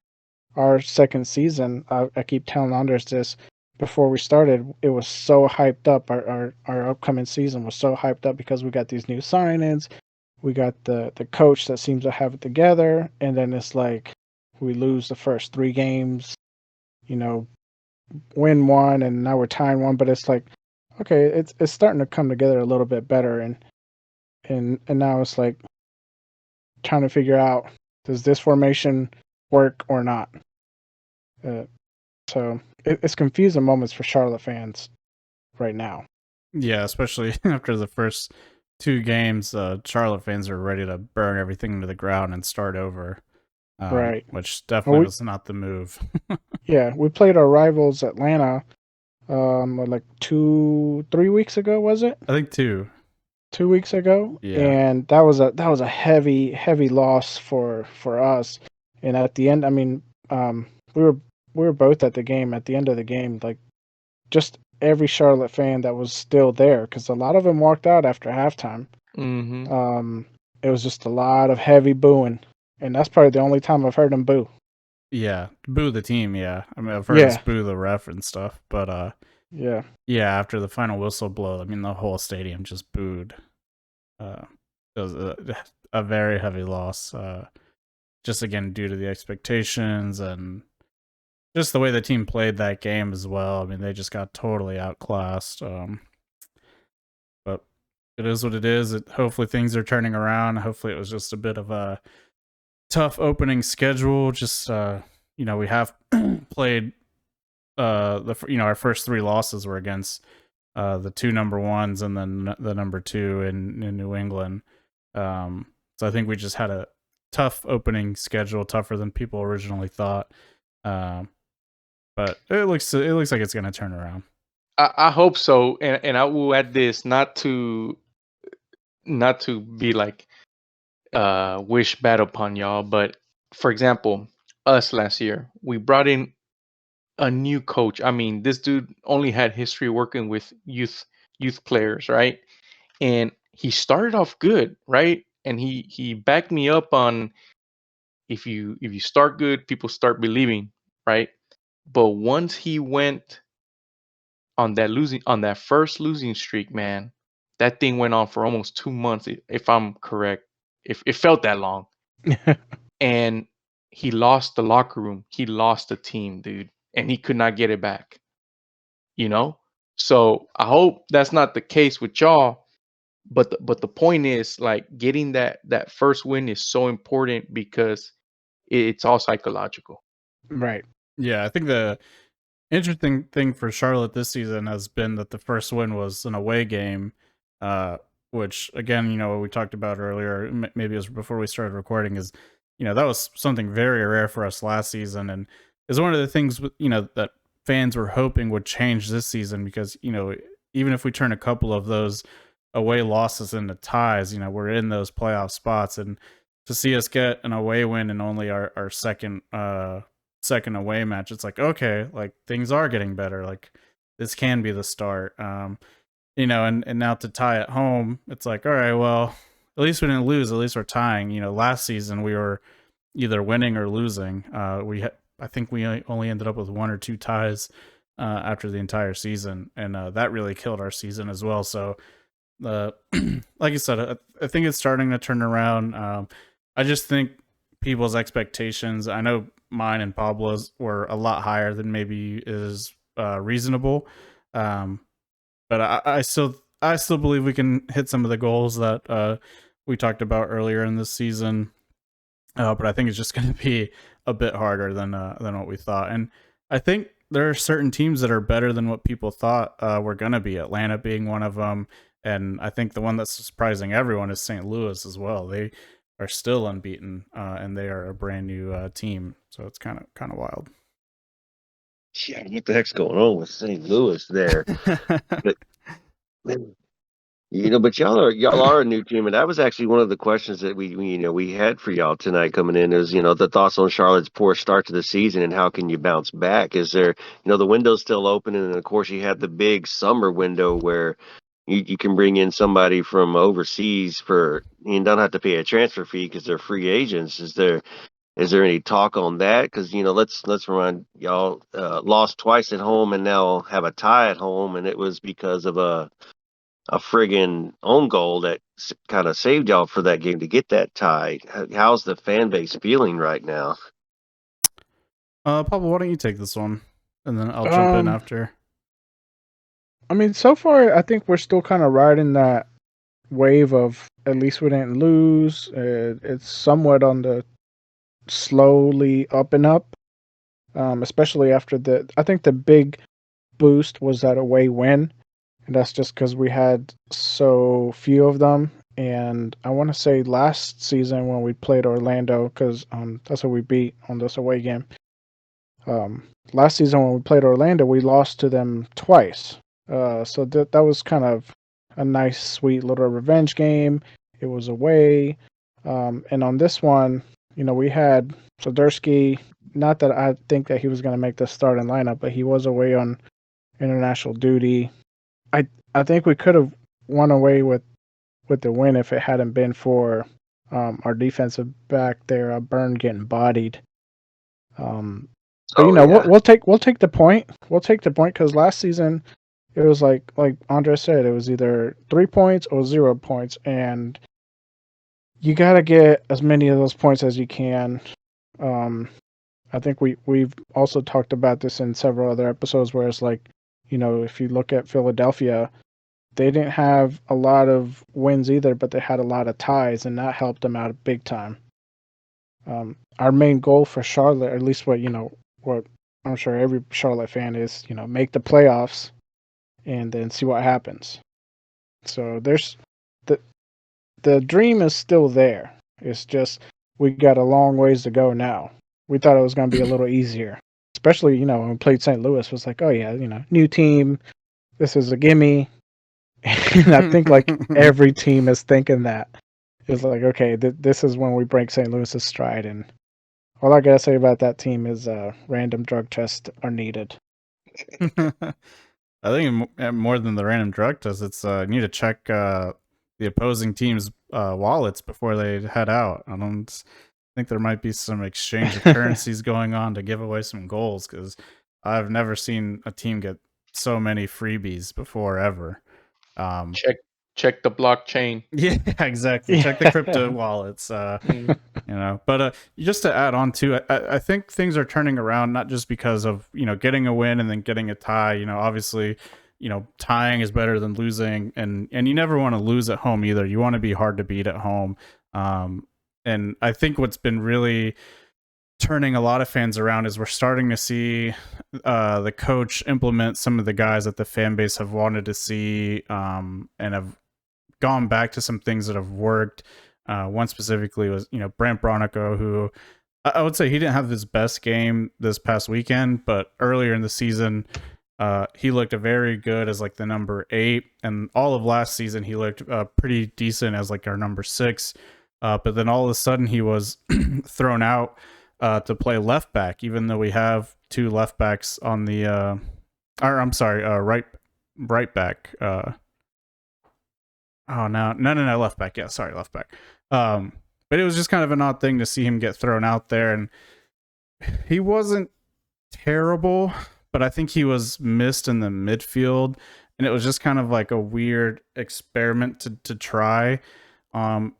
Speaker 6: our second season, I keep telling Anders this before we started, it was so hyped up. Our upcoming season was so hyped up because we got these new signings, we got the coach that seems to have it together, and then it's like we lose the first 3 games, win one, and now we're tying one. But it's like, okay, it's starting to come together a little bit better, and now it's like trying to figure out, does this formation work or not? So it's confusing moments for Charlotte fans right now.
Speaker 3: Yeah, especially after the first 2 games, Charlotte fans are ready to burn everything to the ground and start over.
Speaker 6: Right.
Speaker 3: Which definitely
Speaker 6: we-
Speaker 3: was not the move.
Speaker 6: Yeah, we played our rivals Atlanta, like 3 weeks ago, was it?
Speaker 3: I think 2.
Speaker 6: 2 weeks ago,
Speaker 3: Yeah.
Speaker 6: and that was a heavy loss for us. And at the end, I mean, we were both at the game. At the end of the game, like just every Charlotte fan that was still there, because a lot of them walked out after halftime.
Speaker 5: Mhm.
Speaker 6: It was just a lot of heavy booing, and that's probably the only time I've heard them boo.
Speaker 3: Yeah, boo the team, yeah. I mean, I've heard us boo the ref and stuff, but
Speaker 6: Yeah.
Speaker 3: yeah, after the final whistle blow, I mean, the whole stadium just booed. It was a very heavy loss. just again due to the expectations and just the way the team played that game as well. I mean, they just got totally outclassed. But it is what it is. Hopefully things are turning around. Hopefully it was just a bit of a tough opening schedule. Just we have played our first 3 losses were against the 2 number 1s and then the number 2 in New England. So I think we just had a tough opening schedule, tougher than people originally thought. But it looks like it's going to turn around.
Speaker 5: I hope so, and I will add this, not to be like wish bad upon y'all, but for example, us last year, we brought in a new coach. I mean, this dude only had history working with youth players, right? And he started off good, right? And he backed me up on if you start good, people start believing, right? But once he went on that first losing streak, man, that thing went on for almost 2 months, if I'm correct. If it felt that long. And he lost the locker room. He lost the team, dude. And he could not get it back. So I hope that's not the case with y'all. But the point is, like, getting that first win is so important because it's all psychological.
Speaker 6: Right.
Speaker 3: Yeah, I think the interesting thing for Charlotte this season has been that the first win was an away game, which again, we talked about earlier, maybe it was before we started recording, is, that was something very rare for us last season, and is one of the things, that fans were hoping would change this season, because, even if we turn a couple of those away losses into ties, we're in those playoff spots, and to see us get an away win in only our second away match, it's like, okay, like things are getting better, like this can be the start. And now to tie at home, it's like, all right, well, at least we didn't lose, at least we're tying. Last season we were either winning or losing. I think we only ended up with 1 or 2 ties after the entire season, and that really killed our season as well. So like you said, I think it's starting to turn around. I just think people's expectations, I know mine and Pablo's, were a lot higher than maybe is reasonable. But I still believe we can hit some of the goals that we talked about earlier in this season. But I think it's just going to be a bit harder than what we thought. And I think there are certain teams that are better than what people thought were going to be, Atlanta being one of them. And I think the one that's surprising everyone is St. Louis as well. They are still unbeaten, and they are a brand new team. So it's kind of wild.
Speaker 4: Yeah, what the heck's going on with St. Louis there? But y'all are a new team, and that was actually one of the questions that we had for y'all tonight coming in. Is the thoughts on Charlotte's poor start to the season and how can you bounce back? Is there the window's still open, and of course you have the big summer window where you can bring in somebody from overseas you don't have to pay a transfer fee because they're free agents. Is there any talk on that? Because let's remind y'all, lost twice at home and now have a tie at home, and it was because of a friggin' own goal that kind of saved y'all for that game to get that tie. How's the fan base feeling right now?
Speaker 3: Pablo, why don't you take this one, and then I'll jump in after.
Speaker 6: I mean, so far, I think we're still kind of riding that wave of at least we didn't lose. It's somewhat on the slowly up and up, especially after I think the big boost was that away win, and that's just because we had so few of them. And I want to say last season when we played Orlando, because that's who we beat on this away game. Last season when we played Orlando, we lost to them twice. So that was kind of a nice, sweet little revenge game. It was away. And on this one, we had Soderski. Not that I think that he was going to make the starting lineup, but he was away on international duty. I think we could have won away with the win if it hadn't been for our defensive back there, Byrne, getting bodied. But we'll take the point. We'll take the point because last season it was like Andre said, it was either 3 points or 0 points, and you got to get as many of those points as you can. I think we've also talked about this in several other episodes where it's like, if you look at Philadelphia, they didn't have a lot of wins either, but they had a lot of ties, and that helped them out big time. Our main goal for Charlotte, or at least what I'm sure every Charlotte fan is, make the playoffs and then see what happens. So there's the dream is still there. It's just we got a long ways to go now. We thought it was going to be a little easier, especially when we played St. Louis. It was like, oh yeah, new team. This is a gimme. And I think like every team is thinking that. It's like, okay, this is when we break St. Louis's stride. And all I gotta say about that team is random drug tests are needed.
Speaker 3: I think more than the random drug tests, it's you need to check the opposing team's wallets before they head out. I don't think there might be some exchange of currencies going on to give away some goals, because I've never seen a team get so many freebies before ever.
Speaker 5: Check the blockchain.
Speaker 3: Yeah, exactly. Check the crypto wallets. But just to add on to, I think things are turning around, not just because of getting a win and then getting a tie. Obviously, tying is better than losing, and you never want to lose at home either. You want to be hard to beat at home. And I think what's been really turning a lot of fans around is we're starting to see the coach implement some of the guys that the fan base have wanted to see, and have gone back to some things that have worked. One specifically was Brant Bronico, who I would say he didn't have his best game this past weekend, but earlier in the season he looked very good as like the number 8, and all of last season he looked pretty decent as like our number 6, but then all of a sudden he was thrown out to play left back, even though we have 2 left backs on the right back. No, left back. Yeah, sorry, left back. But it was just kind of an odd thing to see him get thrown out there, and he wasn't terrible, but I think he was missed in the midfield, and it was just kind of like a weird experiment to try. And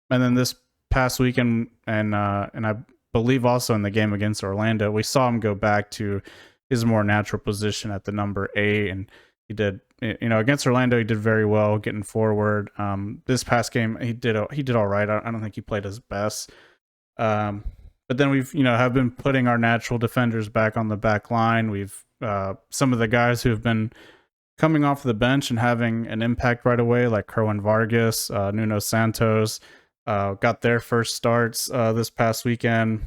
Speaker 3: then this past weekend, and I believe also in the game against Orlando, we saw him go back to his more natural position at the number 8, and he did, against Orlando, he did very well getting forward. This past game, he did all right. I don't think he played his best. But then we've, have been putting our natural defenders back on the back line. We've some of the guys who have been coming off the bench and having an impact right away, like Kerwin Vargas, Nuno Santos, got their first starts this past weekend.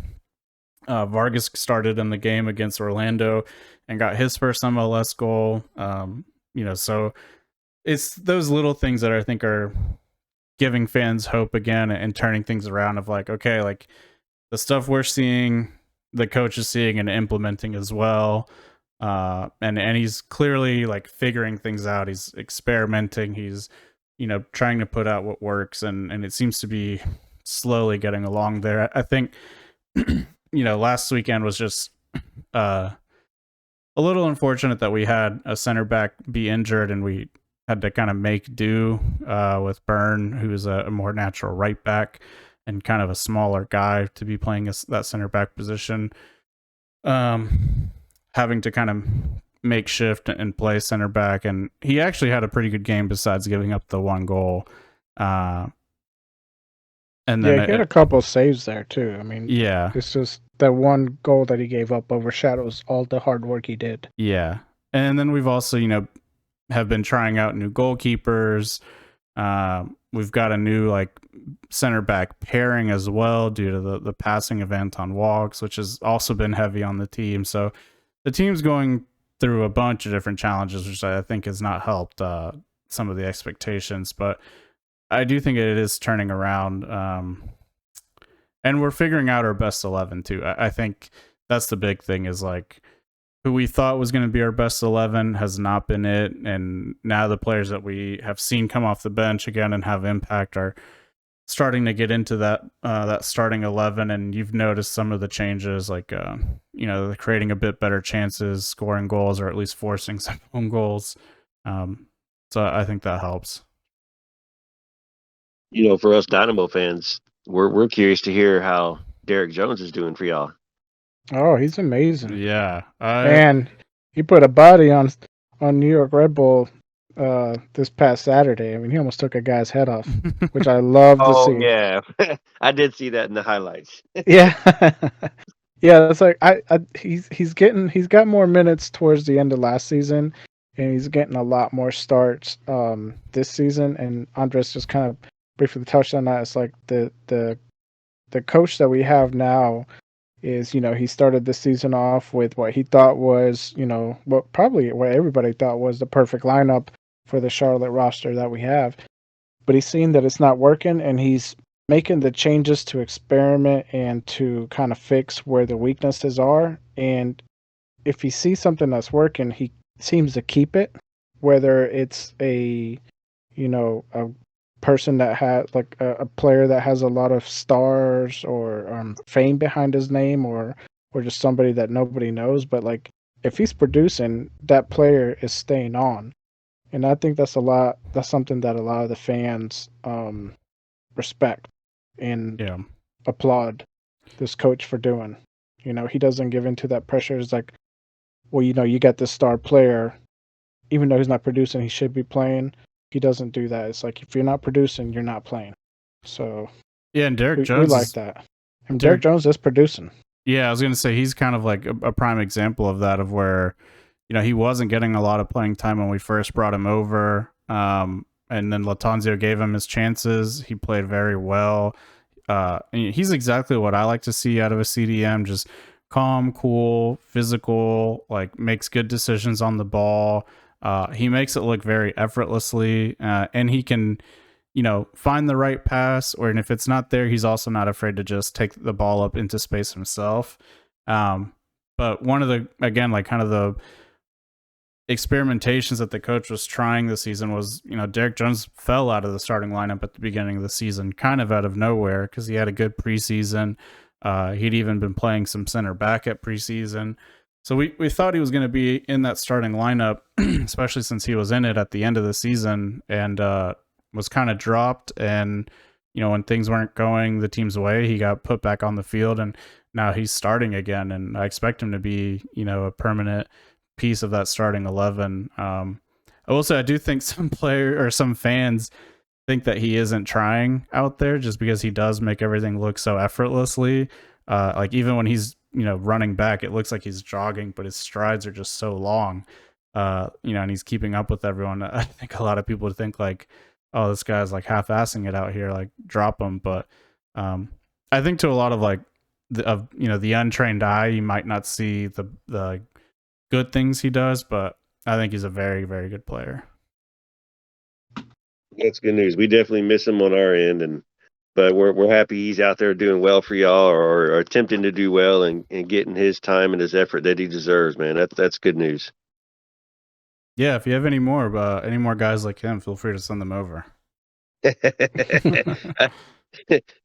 Speaker 3: Vargas started in the game against Orlando and got his first MLS goal. So it's those little things that I think are giving fans hope again and turning things around of like, okay, like the stuff we're seeing, the coach is seeing and implementing as well. And he's clearly like figuring things out. He's experimenting. He's, trying to put out what works, and it seems to be slowly getting along there. I think, last weekend was just a little unfortunate that we had a center back be injured, and we had to kind of make do with Byrne, who's a more natural right back and kind of a smaller guy to be playing that center back position. Having to kind of make shift and play center back, and he actually had a pretty good game besides giving up the 1 goal. And then
Speaker 6: he had a couple of saves there too. I mean,
Speaker 3: yeah,
Speaker 6: it's just that 1 goal that he gave up overshadows all the hard work he did.
Speaker 3: Yeah, and then we've also have been trying out new goalkeepers. We've got a new like center back pairing as well due to the passing of Anton Walks, which has also been heavy on the team. So the team's going through a bunch of different challenges, which I think has not helped some of the expectations, but I do think it is turning around. And we're figuring out our best 11 too. I think that's the big thing, is like who we thought was going to be our best 11 has not been it. And now the players that we have seen come off the bench again and have impact are starting to get into that starting 11. And you've noticed some of the changes, like, creating a bit better chances, scoring goals, or at least forcing some own goals. So I think that helps.
Speaker 4: For us Dynamo fans, we're curious to hear how Derek Jones is doing for y'all.
Speaker 6: Oh, he's amazing.
Speaker 3: Yeah,
Speaker 6: And he put a body on New York Red Bull this past Saturday. I mean, he almost took a guy's head off, which I love to
Speaker 4: Oh
Speaker 6: see.
Speaker 4: yeah, I did see that in the highlights.
Speaker 6: Yeah. Yeah, it's like he's got more minutes towards the end of last season, and he's getting a lot more starts this season. And Andres just kind of briefly touched on that. It's like the coach that we have now is, he started the season off with what he thought was, what everybody thought was the perfect lineup for the Charlotte roster that we have. But he's seen that it's not working, and he's making the changes to experiment and to kind of fix where the weaknesses are. And if he sees something that's working, he seems to keep it, whether it's a person that had like a player that has a lot of stars or fame behind his name, or just somebody that nobody knows. But like, if he's producing, that player is staying on. And I think that's something that a lot of the fans respect and
Speaker 3: yeah.
Speaker 6: applaud this coach for doing. He doesn't give into that pressure. It's like, well, you got this star player, even though he's not producing, he should be playing. He doesn't do that. It's like, if you're not producing, you're not playing. So
Speaker 3: Yeah, and Derek
Speaker 6: we
Speaker 3: Jones
Speaker 6: like that. And Derek Jones is producing.
Speaker 3: Yeah, I was going to say he's kind of like a prime example of that, of where, he wasn't getting a lot of playing time when we first brought him over. And then Latanzio gave him his chances. He played very well. He's exactly what I like to see out of a CDM, just calm, cool, physical, like makes good decisions on the ball. He makes it look very effortlessly, and he can, find the right pass, or and if it's not there, he's also not afraid to just take the ball up into space himself. But one of the, again, like kind of the experimentations that the coach was trying this season was, Derek Jones fell out of the starting lineup at the beginning of the season, kind of out of nowhere, because he had a good preseason. He'd even been playing some center back at preseason. So we thought he was going to be in that starting lineup, especially since he was in it at the end of the season, and was kind of dropped. And, when things weren't going the team's way, he got put back on the field, and now he's starting again. And I expect him to be, a permanent piece of that starting 11. I will say, I do think some fans think that he isn't trying out there, just because he does make everything look so effortlessly. Like even when he's, running back, it looks like he's jogging, but his strides are just so long. And he's keeping up with everyone. I think a lot of people would think like, oh, this guy's like half-assing it out here, like drop him. But I think to a lot of like the untrained eye, you might not see the good things he does, but I think he's a very, very good player.
Speaker 4: That's good news. We definitely miss him on our end, but we're happy he's out there doing well for y'all, or attempting to do well, and getting his time and his effort that he deserves, man. That's good news.
Speaker 3: Yeah, if you have any more guys like him, feel free to send them over.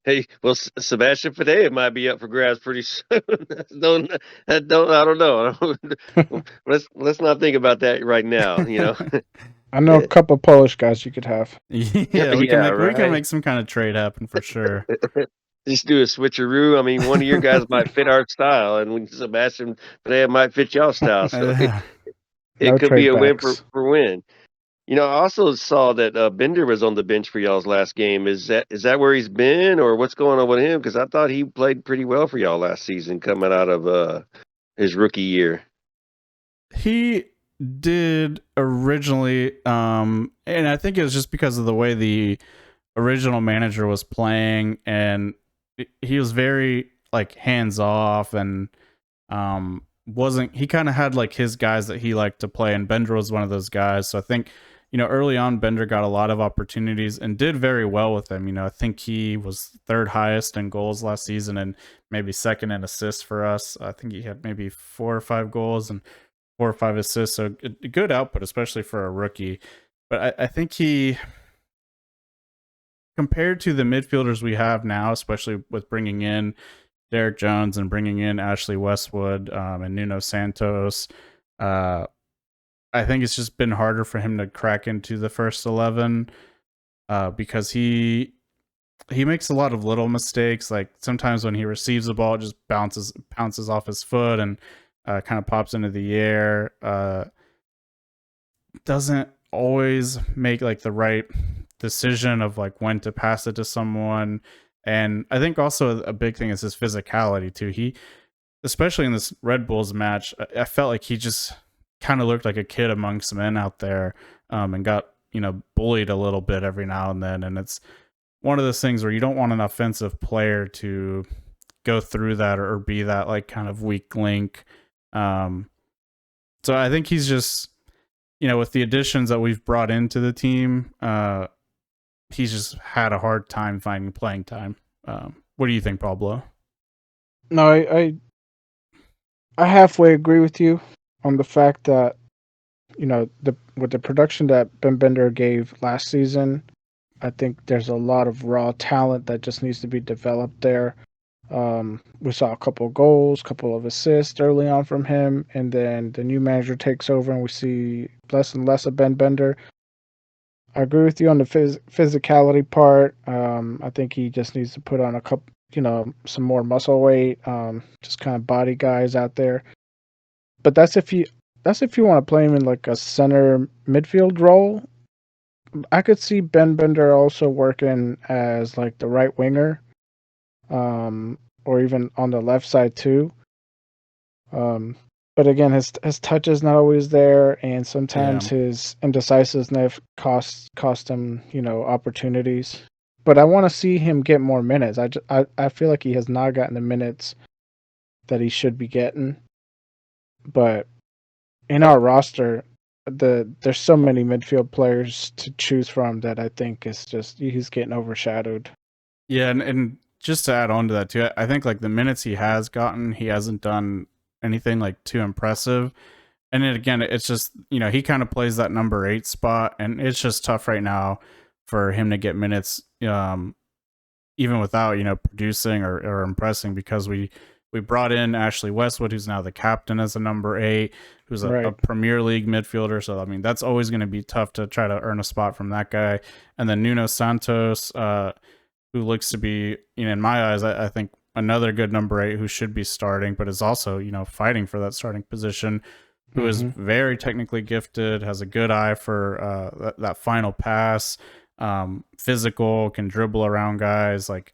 Speaker 4: Hey, well, Sebastian Fidea might be up for grabs pretty soon. I don't know. let's not think about that right now.
Speaker 6: I know a couple Polish guys you could have.
Speaker 3: Yeah, we can make some kind of trade happen for sure.
Speaker 4: Just do a switcheroo. I mean, one of your guys might fit our style, and Sebastian Fidea might fit y'all's style. So it could be a win for win. I also saw that Bender was on the bench for y'all's last game. Is that where he's been, or what's going on with him? Because I thought he played pretty well for y'all last season, coming out of his rookie year.
Speaker 3: He did originally, and I think it was just because of the way the original manager was playing, and he was very like hands off, and he kind of had like his guys that he liked to play, and Bender was one of those guys. So I think, early on, Bender got a lot of opportunities and did very well with them. I think he was third highest in goals last season, and maybe second in assists for us. I think he had maybe 4 or 5 goals and 4 or 5 assists. So a good output, especially for a rookie. But I think he, compared to the midfielders we have now, especially with bringing in Derek Jones and bringing in Ashley Westwood and Nuno Santos, I think it's just been harder for him to crack into the first 11 because he he makes a lot of little mistakes. Like sometimes when he receives the ball, it just pounces off his foot and kind of pops into the air. Doesn't always make like the right decision of like when to pass it to someone. And I think also a big thing is his physicality too. He, especially in this Red Bulls match, I felt like he just kind of looked like a kid amongst men out there, and got, bullied a little bit every now and then. And it's one of those things where you don't want an offensive player to go through that or be that like kind of weak link. So I think he's just, with the additions that we've brought into the team, he's just had a hard time finding playing time. What do you think, Pablo?
Speaker 6: No, I halfway agree with you on the fact that, with the production that Ben Bender gave last season, I think there's a lot of raw talent that just needs to be developed there. We saw a couple of goals, couple of assists early on from him, and then the new manager takes over and we see less and less of Ben Bender. I agree with you on the physicality part. I think he just needs to put on a couple, some more muscle weight, just kind of body guys out there. But that's if you want to play him in like a center midfield role. I could see Ben Bender also working as like the right winger, or even on the left side too. But again, his touch is not always there, and sometimes his indecisiveness cost him, opportunities. But I want to see him get more minutes. I feel like he has not gotten the minutes that he should be getting. But in our roster, there's so many midfield players to choose from that I think is just he's getting overshadowed.
Speaker 3: Yeah, and just to add on to that too, I think like the minutes he has gotten, he hasn't done anything like too impressive. And then again, it's just, he kind of plays that number 8 spot, and it's just tough right now for him to get minutes, even without, producing or impressing, because we brought in Ashley Westwood, who's now the captain as a number 8, who's a Premier League midfielder. So, I mean, that's always going to be tough to try to earn a spot from that guy. And then Nuno Santos, who looks to be, in my eyes, I think another good number 8 who should be starting, but is also, fighting for that starting position, who is very technically gifted, has a good eye for that final pass, physical, can dribble around guys. Like,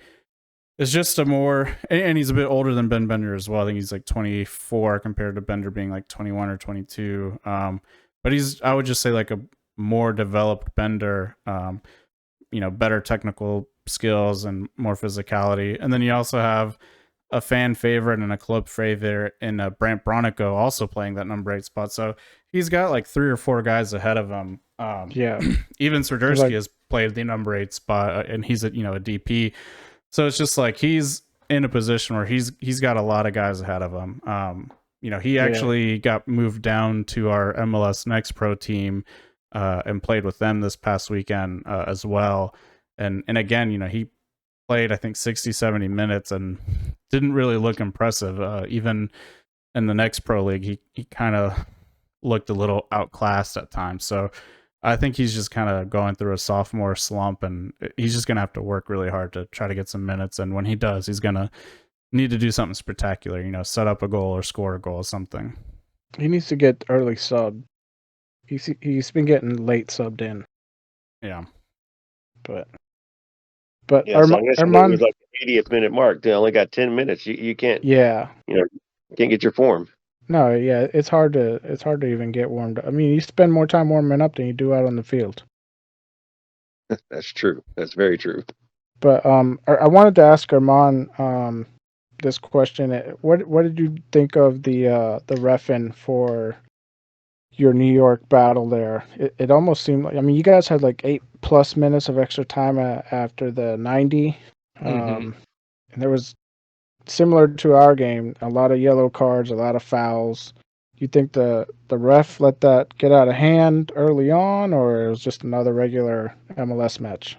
Speaker 3: it's just a more, and he's a bit older than Ben Bender as well. I think he's like 24 compared to Bender being like 21 or 22. But I would just say like a more developed Bender, better technical skills and more physicality. And then you also have a fan favorite and a club favorite in Brant Bronico also playing that number 8 spot. So he's got like 3 or 4 guys ahead of him. Even Swiderski has played the number 8 spot, and he's a DP. So it's just like he's in a position where he's got a lot of guys ahead of him. He actually got moved down to our MLS Next Pro team and played with them this past weekend as well. And again, he played, I think, 60, 70 minutes and didn't really look impressive. Even in the Next Pro League, he kind of looked a little outclassed at times. So I think he's just kind of going through a sophomore slump, and he's just going to have to work really hard to try to get some minutes. And when he does, he's going to need to do something spectacular, set up a goal or score a goal or something.
Speaker 6: He needs to get early sub. He's been getting late subbed in.
Speaker 3: Yeah.
Speaker 6: But
Speaker 4: Armand was like the 80th minute mark. They only got 10 minutes. You can't.
Speaker 6: Yeah.
Speaker 4: Can't get your form.
Speaker 6: No, yeah, it's hard to even get warmed up. I mean, you spend more time warming up than you do out on the field.
Speaker 4: That's true. That's very true.
Speaker 6: But I wanted to ask Armand this question. What did you think of the reffing for your New York battle there? It almost seemed like, I mean, you guys had like 8+ minutes of extra time after the 90, and there was, similar to our game, a lot of yellow cards, a lot of fouls. You think the ref let that get out of hand early on, or it was just another regular MLS match?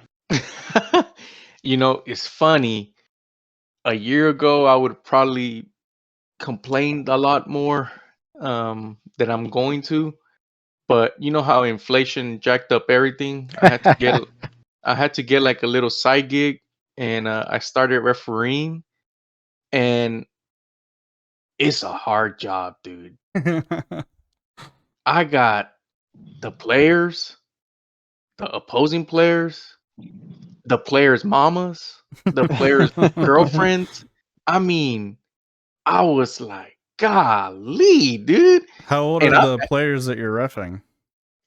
Speaker 5: It's funny. A year ago, I would probably complained a lot more than I'm going to. But you know how inflation jacked up everything. I had to get like a little side gig and I started refereeing, and it's a hard job, dude. I got the players, the opposing players, the players' mamas, the players' girlfriends. I mean, I was like, golly, dude.
Speaker 3: How old
Speaker 5: And
Speaker 3: are the players that you're reffing?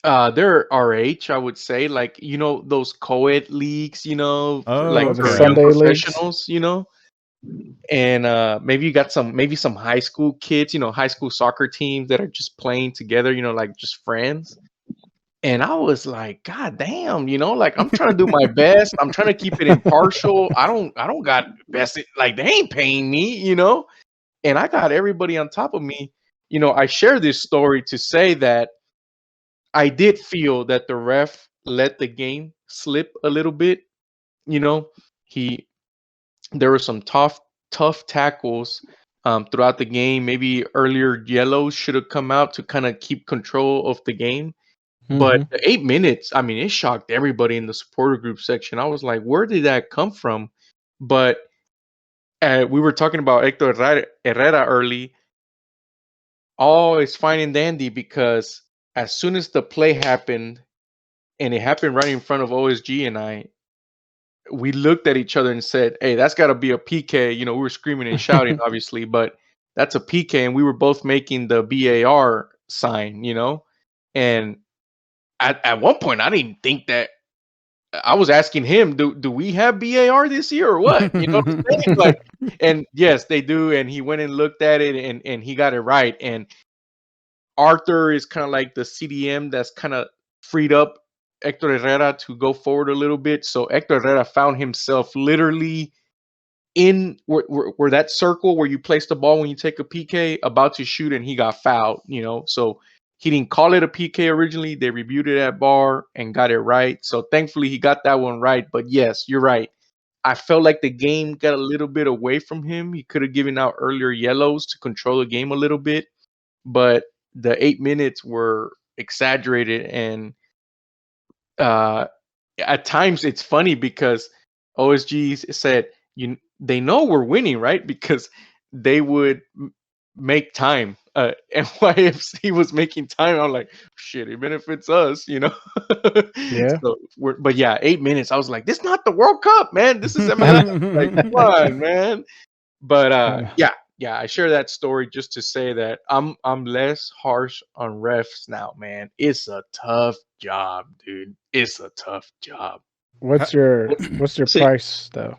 Speaker 5: they're RH, I would say, like, those co-ed leagues,
Speaker 3: Oh,
Speaker 5: like
Speaker 6: the
Speaker 5: for
Speaker 3: okay.
Speaker 5: young
Speaker 6: Sunday leagues.
Speaker 5: professionals, and maybe you got some high school kids, high school soccer teams that are just playing together, like just friends. And I was like, God damn, like I'm trying to do my best. I'm trying to keep it impartial. I don't got best, like they ain't paying me, and I got everybody on top of me. I share this story to say that I did feel that the ref let the game slip a little bit. You know, he there were some tough tackles throughout the game. Maybe earlier yellows should have come out to kind of keep control of the game. But
Speaker 6: Mhm.
Speaker 5: the 8 minutes, I mean, it shocked everybody in the supporter group section. I was like, where did that come from? But we were talking about Hector Herrera early. All is fine and dandy because as soon as the play happened, and it happened right in front of OSG and I, we looked at each other and said, "Hey, that's got to be a PK." We were screaming and shouting, obviously, but that's a PK, and we were both making the BAR sign, And at one point, I didn't think that. I was asking him, "Do we have BAR this year or what?" You know what I'm saying? Like, and yes, they do. And he went and looked at it, and he got it right. And Arthur is kind of like the CDM that's kind of freed up Hector Herrera to go forward a little bit. So Hector Herrera found himself literally in where that circle where you place the ball when you take a PK, about to shoot, and he got fouled. So he didn't call it a PK originally. They reviewed it at bar and got it right. So thankfully he got that one right. But yes, you're right. I felt like the game got a little bit away from him. He could have given out earlier yellows to control the game a little bit, but the 8 minutes were exaggerated. And at times it's funny because OSG said, they know we're winning, right? Because they would make time. NYFC was making time. I'm like, shit, it benefits us,
Speaker 6: Yeah.
Speaker 5: So but yeah, 8 minutes. I was like, this is not the World Cup, man. This is MLS. Like, come on, man. But yeah, I share that story just to say that I'm less harsh on refs now, man. It's a tough job, dude. It's a tough job.
Speaker 6: What's your
Speaker 4: See,
Speaker 6: price though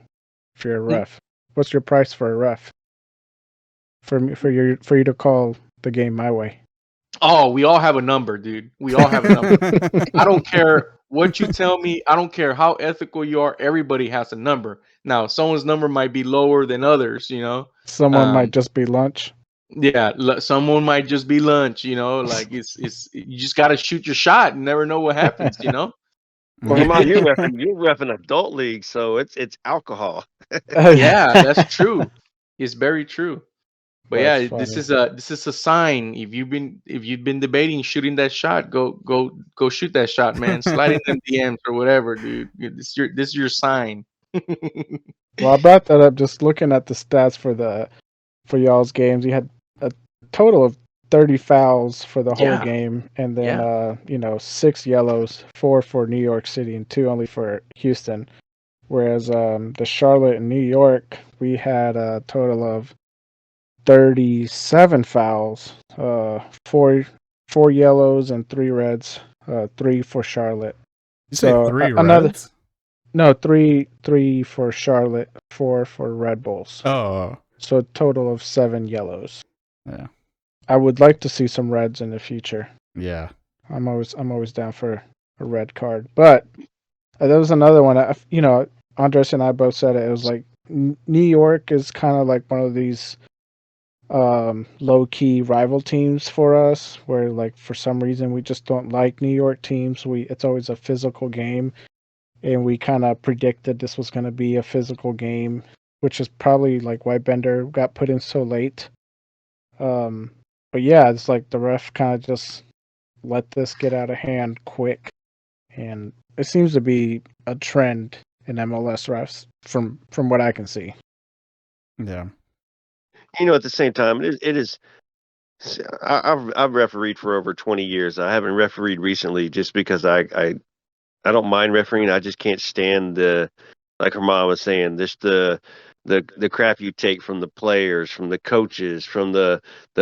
Speaker 6: for your ref? What's your price for a ref? For you to call the game my way.
Speaker 5: Oh, we all have a number, dude. We all have a number. I don't care what you tell me. I don't care how ethical you are. Everybody has a number. Now, someone's number might be lower than others,
Speaker 6: Someone might
Speaker 5: Um,
Speaker 6: just be lunch.
Speaker 5: Yeah, someone might just be lunch, like it's you just got to shoot your shot and never know what happens,
Speaker 4: well, Ramon, you're repping adult league, so it's alcohol.
Speaker 5: Yeah, that's true. It's very true. But
Speaker 6: That's
Speaker 5: yeah,
Speaker 6: funny.
Speaker 5: this is a sign. If you've been debating shooting that shot, go shoot that shot, man. Slide in them DMs or whatever, dude. This is your sign.
Speaker 6: Well, I brought that up just looking at the stats for y'all's games. You had a total of 30 fouls for the whole
Speaker 5: Yeah,
Speaker 6: game, and then
Speaker 5: yeah.
Speaker 6: 6 yellows, 4 for New York City and 2 only for Houston. Whereas the Charlotte and New York, we had a total of 37 fouls, 4 yellows and 3 reds, 3 for Charlotte.
Speaker 3: You say
Speaker 6: So
Speaker 3: 3
Speaker 6: another
Speaker 3: reds?
Speaker 6: no 3 for Charlotte, 4 for Red Bulls.
Speaker 3: Oh,
Speaker 6: So a total of 7 yellows.
Speaker 3: yeah,
Speaker 6: I would like to see some reds in the future.
Speaker 3: yeah.
Speaker 6: I'm always down for a red card. But there was another one. Andres and I both said it. It was like New York is kind of like one of these low key rival teams for us, where like for some reason we just don't like New York teams. It's always a physical game, and we kind of predicted this was going to be a physical game, which is probably like why Bender got put in so late. But yeah, it's like the ref kind of just let this get out of hand quick, and it seems to be a trend in MLS refs from what I can see.
Speaker 3: Yeah.
Speaker 4: At the same time, it is. I've refereed for over 20 years. I haven't refereed recently just because I don't mind refereeing. I just can't stand like her mom was saying, the crap you take from the players, from the coaches, from the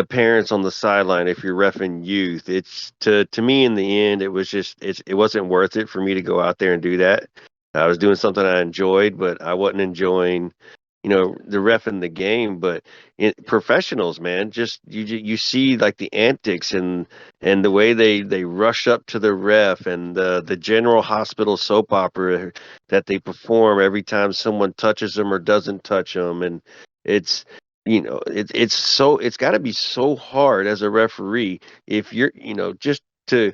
Speaker 4: parents on the sideline. If you're reffing youth, it's to me in the end, it wasn't worth it for me to go out there and do that. I was doing something I enjoyed, but I wasn't enjoying the ref in the game. But professionals, man, just you see like the antics and the way they rush up to the ref, and the general hospital soap opera that they perform every time someone touches them or doesn't touch them. And it's it's got to be so hard as a referee if you're just to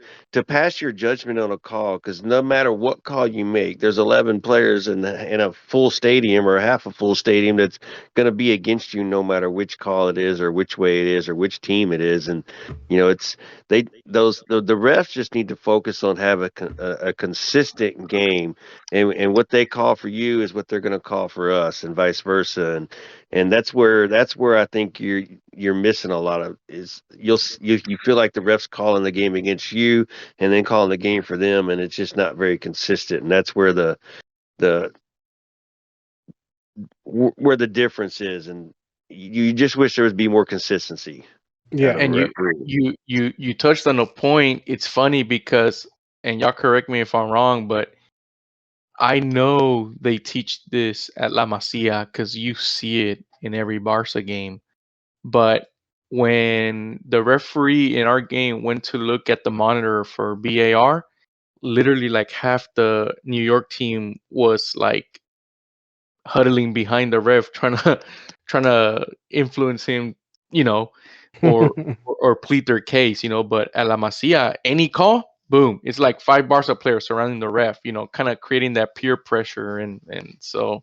Speaker 4: pass your judgment on a call, because no matter what call you make, there's 11 players in a full stadium or half a full stadium that's going to be against you, no matter which call it is or which way it is or which team it is. And it's the refs just need to focus on have a consistent game, and what they call for you is what they're going to call for us, and vice versa. And that's where I think you're missing a lot of is you feel like the refs calling the game against you and then calling the game for them, and it's just not very consistent. And that's where the difference is. And you just wish there would be more consistency.
Speaker 6: Yeah,
Speaker 5: And you touched on a point. It's funny because, and y'all correct me if I'm wrong, but I know they teach this at La Masia because you see it in every Barca game. But when the referee in our game went to look at the monitor for VAR, literally like half the New York team was like huddling behind the ref, trying to influence him, or or plead their case, But at La Masia, any call, boom, it's like 5 Barca players surrounding the ref, kind of creating that peer pressure, and so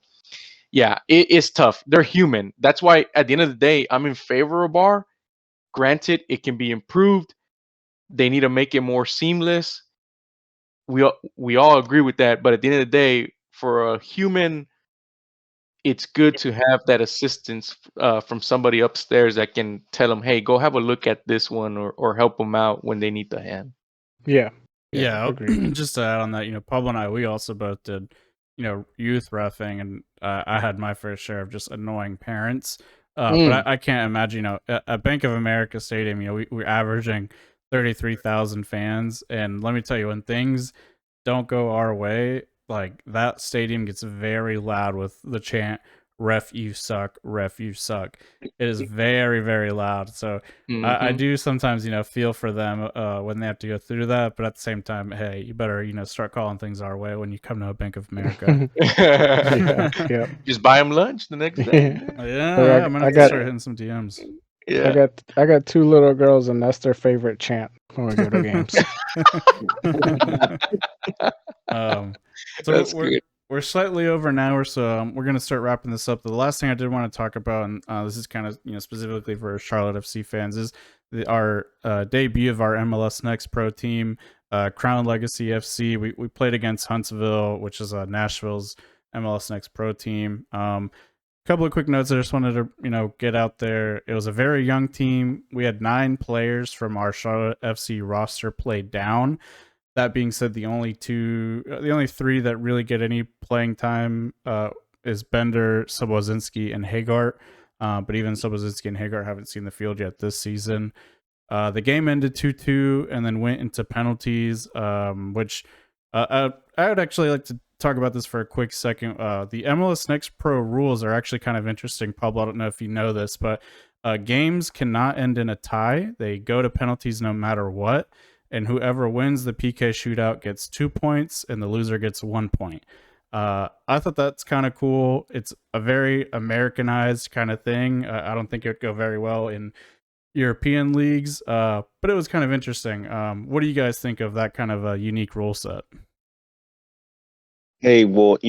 Speaker 5: yeah, it's tough. They're human. That's why at the end of the day, I'm in favor of VAR. Granted, it can be improved. They need to make it more seamless. We all agree with that. But at the end of the day, for a human, it's good to have that assistance from somebody upstairs that can tell them, "Hey, go have a look at this one," or help them out when they need the hand.
Speaker 6: yeah,
Speaker 3: Yeah,
Speaker 6: agreed.
Speaker 3: just to add on that, Pablo and I, we also both did, youth reffing, and I had my fair share of just annoying parents. But I can't imagine, at Bank of America Stadium, we're averaging 33,000 fans, and let me tell you, when things don't go our way, like that stadium gets very loud with the chant, "Ref, you suck, ref, you suck." It is very, very loud. So I do sometimes, feel for them when they have to go through that. But at the same time, hey, you better, start calling things our way when you come to a Bank of America.
Speaker 6: Yeah.
Speaker 5: Just buy them lunch the next day.
Speaker 3: Yeah, I'm gonna have to start hitting some DMs.
Speaker 5: Yeah.
Speaker 6: I got 2 little girls, and that's their favorite chant when we go to games.
Speaker 3: So
Speaker 5: That's good.
Speaker 3: we're slightly over an hour, so we're gonna start wrapping this up. The last thing I did want to talk about, and this is kind of specifically for Charlotte FC fans, is our debut of our MLS Next Pro team, Crown Legacy FC. We played against Huntsville, which is Nashville's MLS Next Pro team. Couple of quick notes I just wanted to get out there. It was a very young team. We had 9 players from our Charlotte FC roster played down. That being said, the only 3 that really get any playing time is Bender, Sobozinski, and Hagart. But even Sobozinski and Hagart haven't seen the field yet this season. The game ended 2-2 and then went into penalties, which I would actually like to talk about this for a quick second. The MLS Next Pro rules are actually kind of interesting. Pablo, I don't know if you know this, but games cannot end in a tie. They go to penalties no matter what. And whoever wins the PK shootout gets 2 points, and the loser gets 1 point. I thought that's kind of cool. It's a very Americanized kind of thing. I don't think it would go very well in European leagues, but it was kind of interesting. What do you guys think of that kind of a unique rule set?
Speaker 4: Hey, well,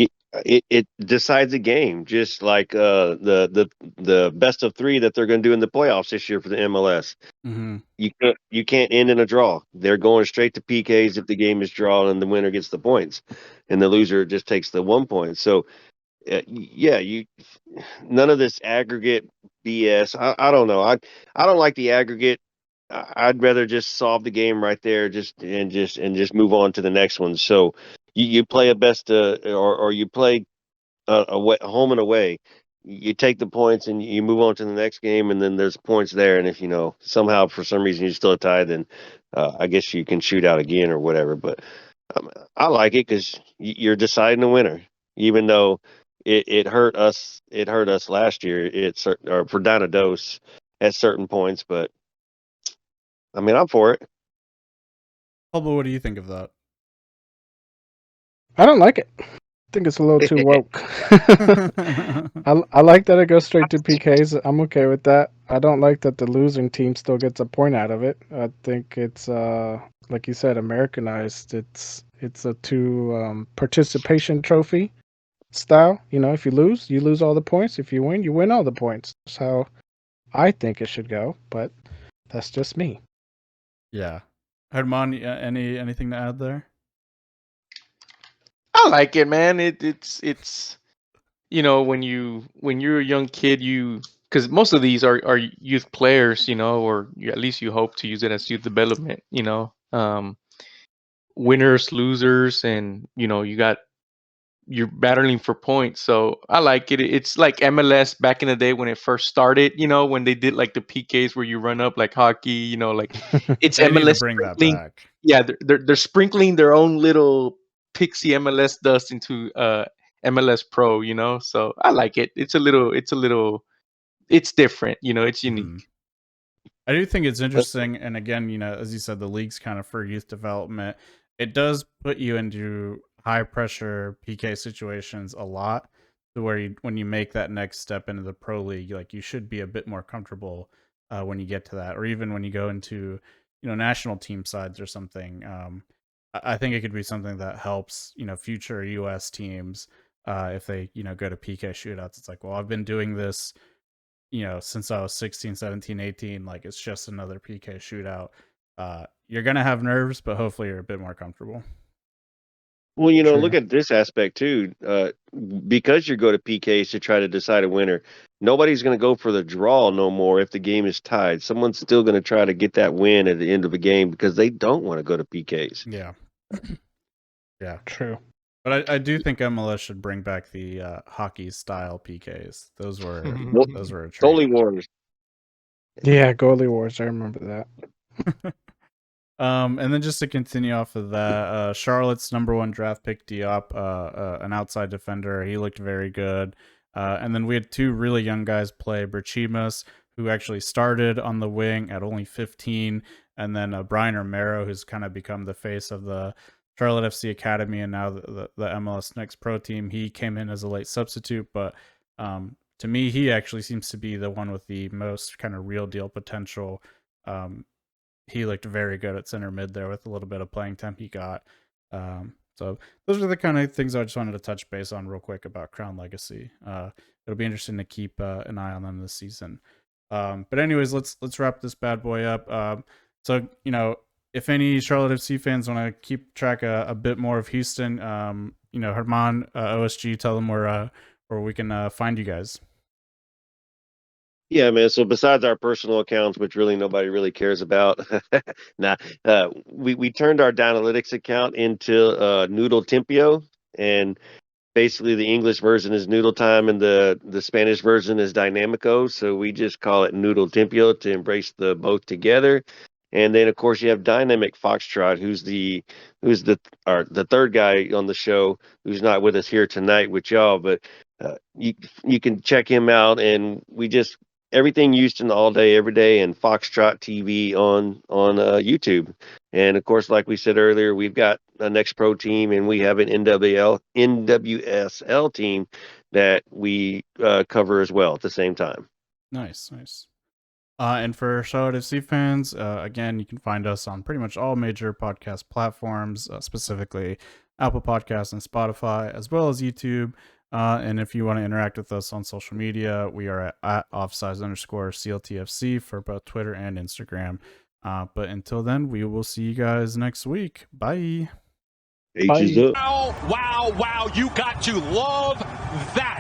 Speaker 4: it decides a game, just like the best of 3 that they're going to do in the playoffs this year for the MLS.
Speaker 3: Mm-hmm.
Speaker 4: You can't end in a draw. They're going straight to PKs if the game is drawn and the winner gets the points, and the loser just takes the 1 point. So yeah, none of this aggregate BS. I don't know. I don't like the aggregate. I'd rather just solve the game right there, just move on to the next one. So you play a best or you play away, home and away. You take the points and you move on to the next game, and then there's points there. And if somehow for some reason you're still tied, then I guess you can shoot out again or whatever. But I like it because you're deciding the winner, even though it hurt us. It hurt us last year. Or for down a dose at certain points, but I mean, I'm for it.
Speaker 3: Pablo, what do you think of that?
Speaker 6: I don't like it. I think it's a little too woke. I like that it goes straight to PKs. I'm okay with that. I don't like that the losing team still gets a point out of it. I think it's like you said, Americanized. It's a too participation trophy style. If you lose all the points. If you win all the points. That's how I think it should go. But that's just me.
Speaker 3: Yeah. Herman, anything to add there?
Speaker 5: I like it, man. It's when you're a young kid, because most of these are youth players, or at least you hope to use it as youth development. Winners, losers, and you're battling for points. So I like it. It's like MLS back in the day when it first started. When they did like the PKs where you run up like hockey. Like it's
Speaker 3: They need to
Speaker 5: MLS
Speaker 3: bring that
Speaker 5: sprinkling.
Speaker 3: back.
Speaker 5: Yeah, they're sprinkling their own little pixie MLS dust into MLS Pro. So I like it. It's different. It's unique.
Speaker 3: Mhm. I do think it's interesting, and again, as you said, the league's kind of for youth development. It does put you into high pressure PK situations a lot, to where when you make that next step into the pro league, like you should be a bit more comfortable when you get to that, or even when you go into national team sides or something. I think it could be something that helps future US teams if they go to PK shootouts. It's like, well, I've been doing this since I was 16, 17, 18, like it's just another PK shootout. You're going to have nerves, but hopefully you're a bit more comfortable.
Speaker 4: Well,
Speaker 6: True.
Speaker 4: look at this aspect too. Because you go to PKs to try to decide a winner, nobody's going to go for the draw no more if the game is tied. Someone's still going to try to get that win at the end of a game because they don't want to go to PKs.
Speaker 3: Yeah. Yeah.
Speaker 6: True.
Speaker 3: But I do think MLS should bring back the hockey style PKs. Those were a treat.
Speaker 4: Goalie wars.
Speaker 6: Yeah, goalie wars. I remember that.
Speaker 3: And then just to continue off of that, Charlotte's #1 draft pick Diop, an outside defender, he looked very good. And then we had 2 really young guys play, Berchimas, who actually started on the wing at only 15, and then Brian Romero, who's kind of become the face of the Charlotte FC Academy and now the MLS Next Pro team. He came in as a late substitute, but to me, he actually seems to be the one with the most kind of real deal potential. He looked very good at center mid there with a little bit of playing time he got. So those are the kind of things I just wanted to touch base on real quick about Crown Legacy. It'll be interesting to keep an eye on them this season. But anyways, let's wrap this bad boy up. So if any Charlotte FC fans want to keep track a bit more of Houston, Herman, OSG, tell them where we can find you guys.
Speaker 4: Yeah, man. So besides our personal accounts, which really nobody really cares about, we turned our Dynalytics account into Noodle Tempio, and basically the English version is Noodle Time and the Spanish version is Dynamico. So we just call it Noodle Tempio to embrace the both together. And then of course you have Dynamic Foxtrot, who's the third guy on the show who's not with us here tonight with y'all, but you can check him out, and we just everything Houston all day, every day, and Foxtrot TV on YouTube. And of course, like we said earlier, we've got a Next Pro team, and we have an NWSL team that we cover as well at the same time.
Speaker 3: Nice. And for Charlotte FC fans, again, you can find us on pretty much all major podcast platforms, specifically Apple Podcasts, and Spotify, as well as YouTube. And if you want to interact with us on social media, we are at offsides_CLTFC for both Twitter and Instagram. But until then, we will see you guys next week. Bye.
Speaker 4: H is up.
Speaker 2: Wow, wow, wow. You got to love that.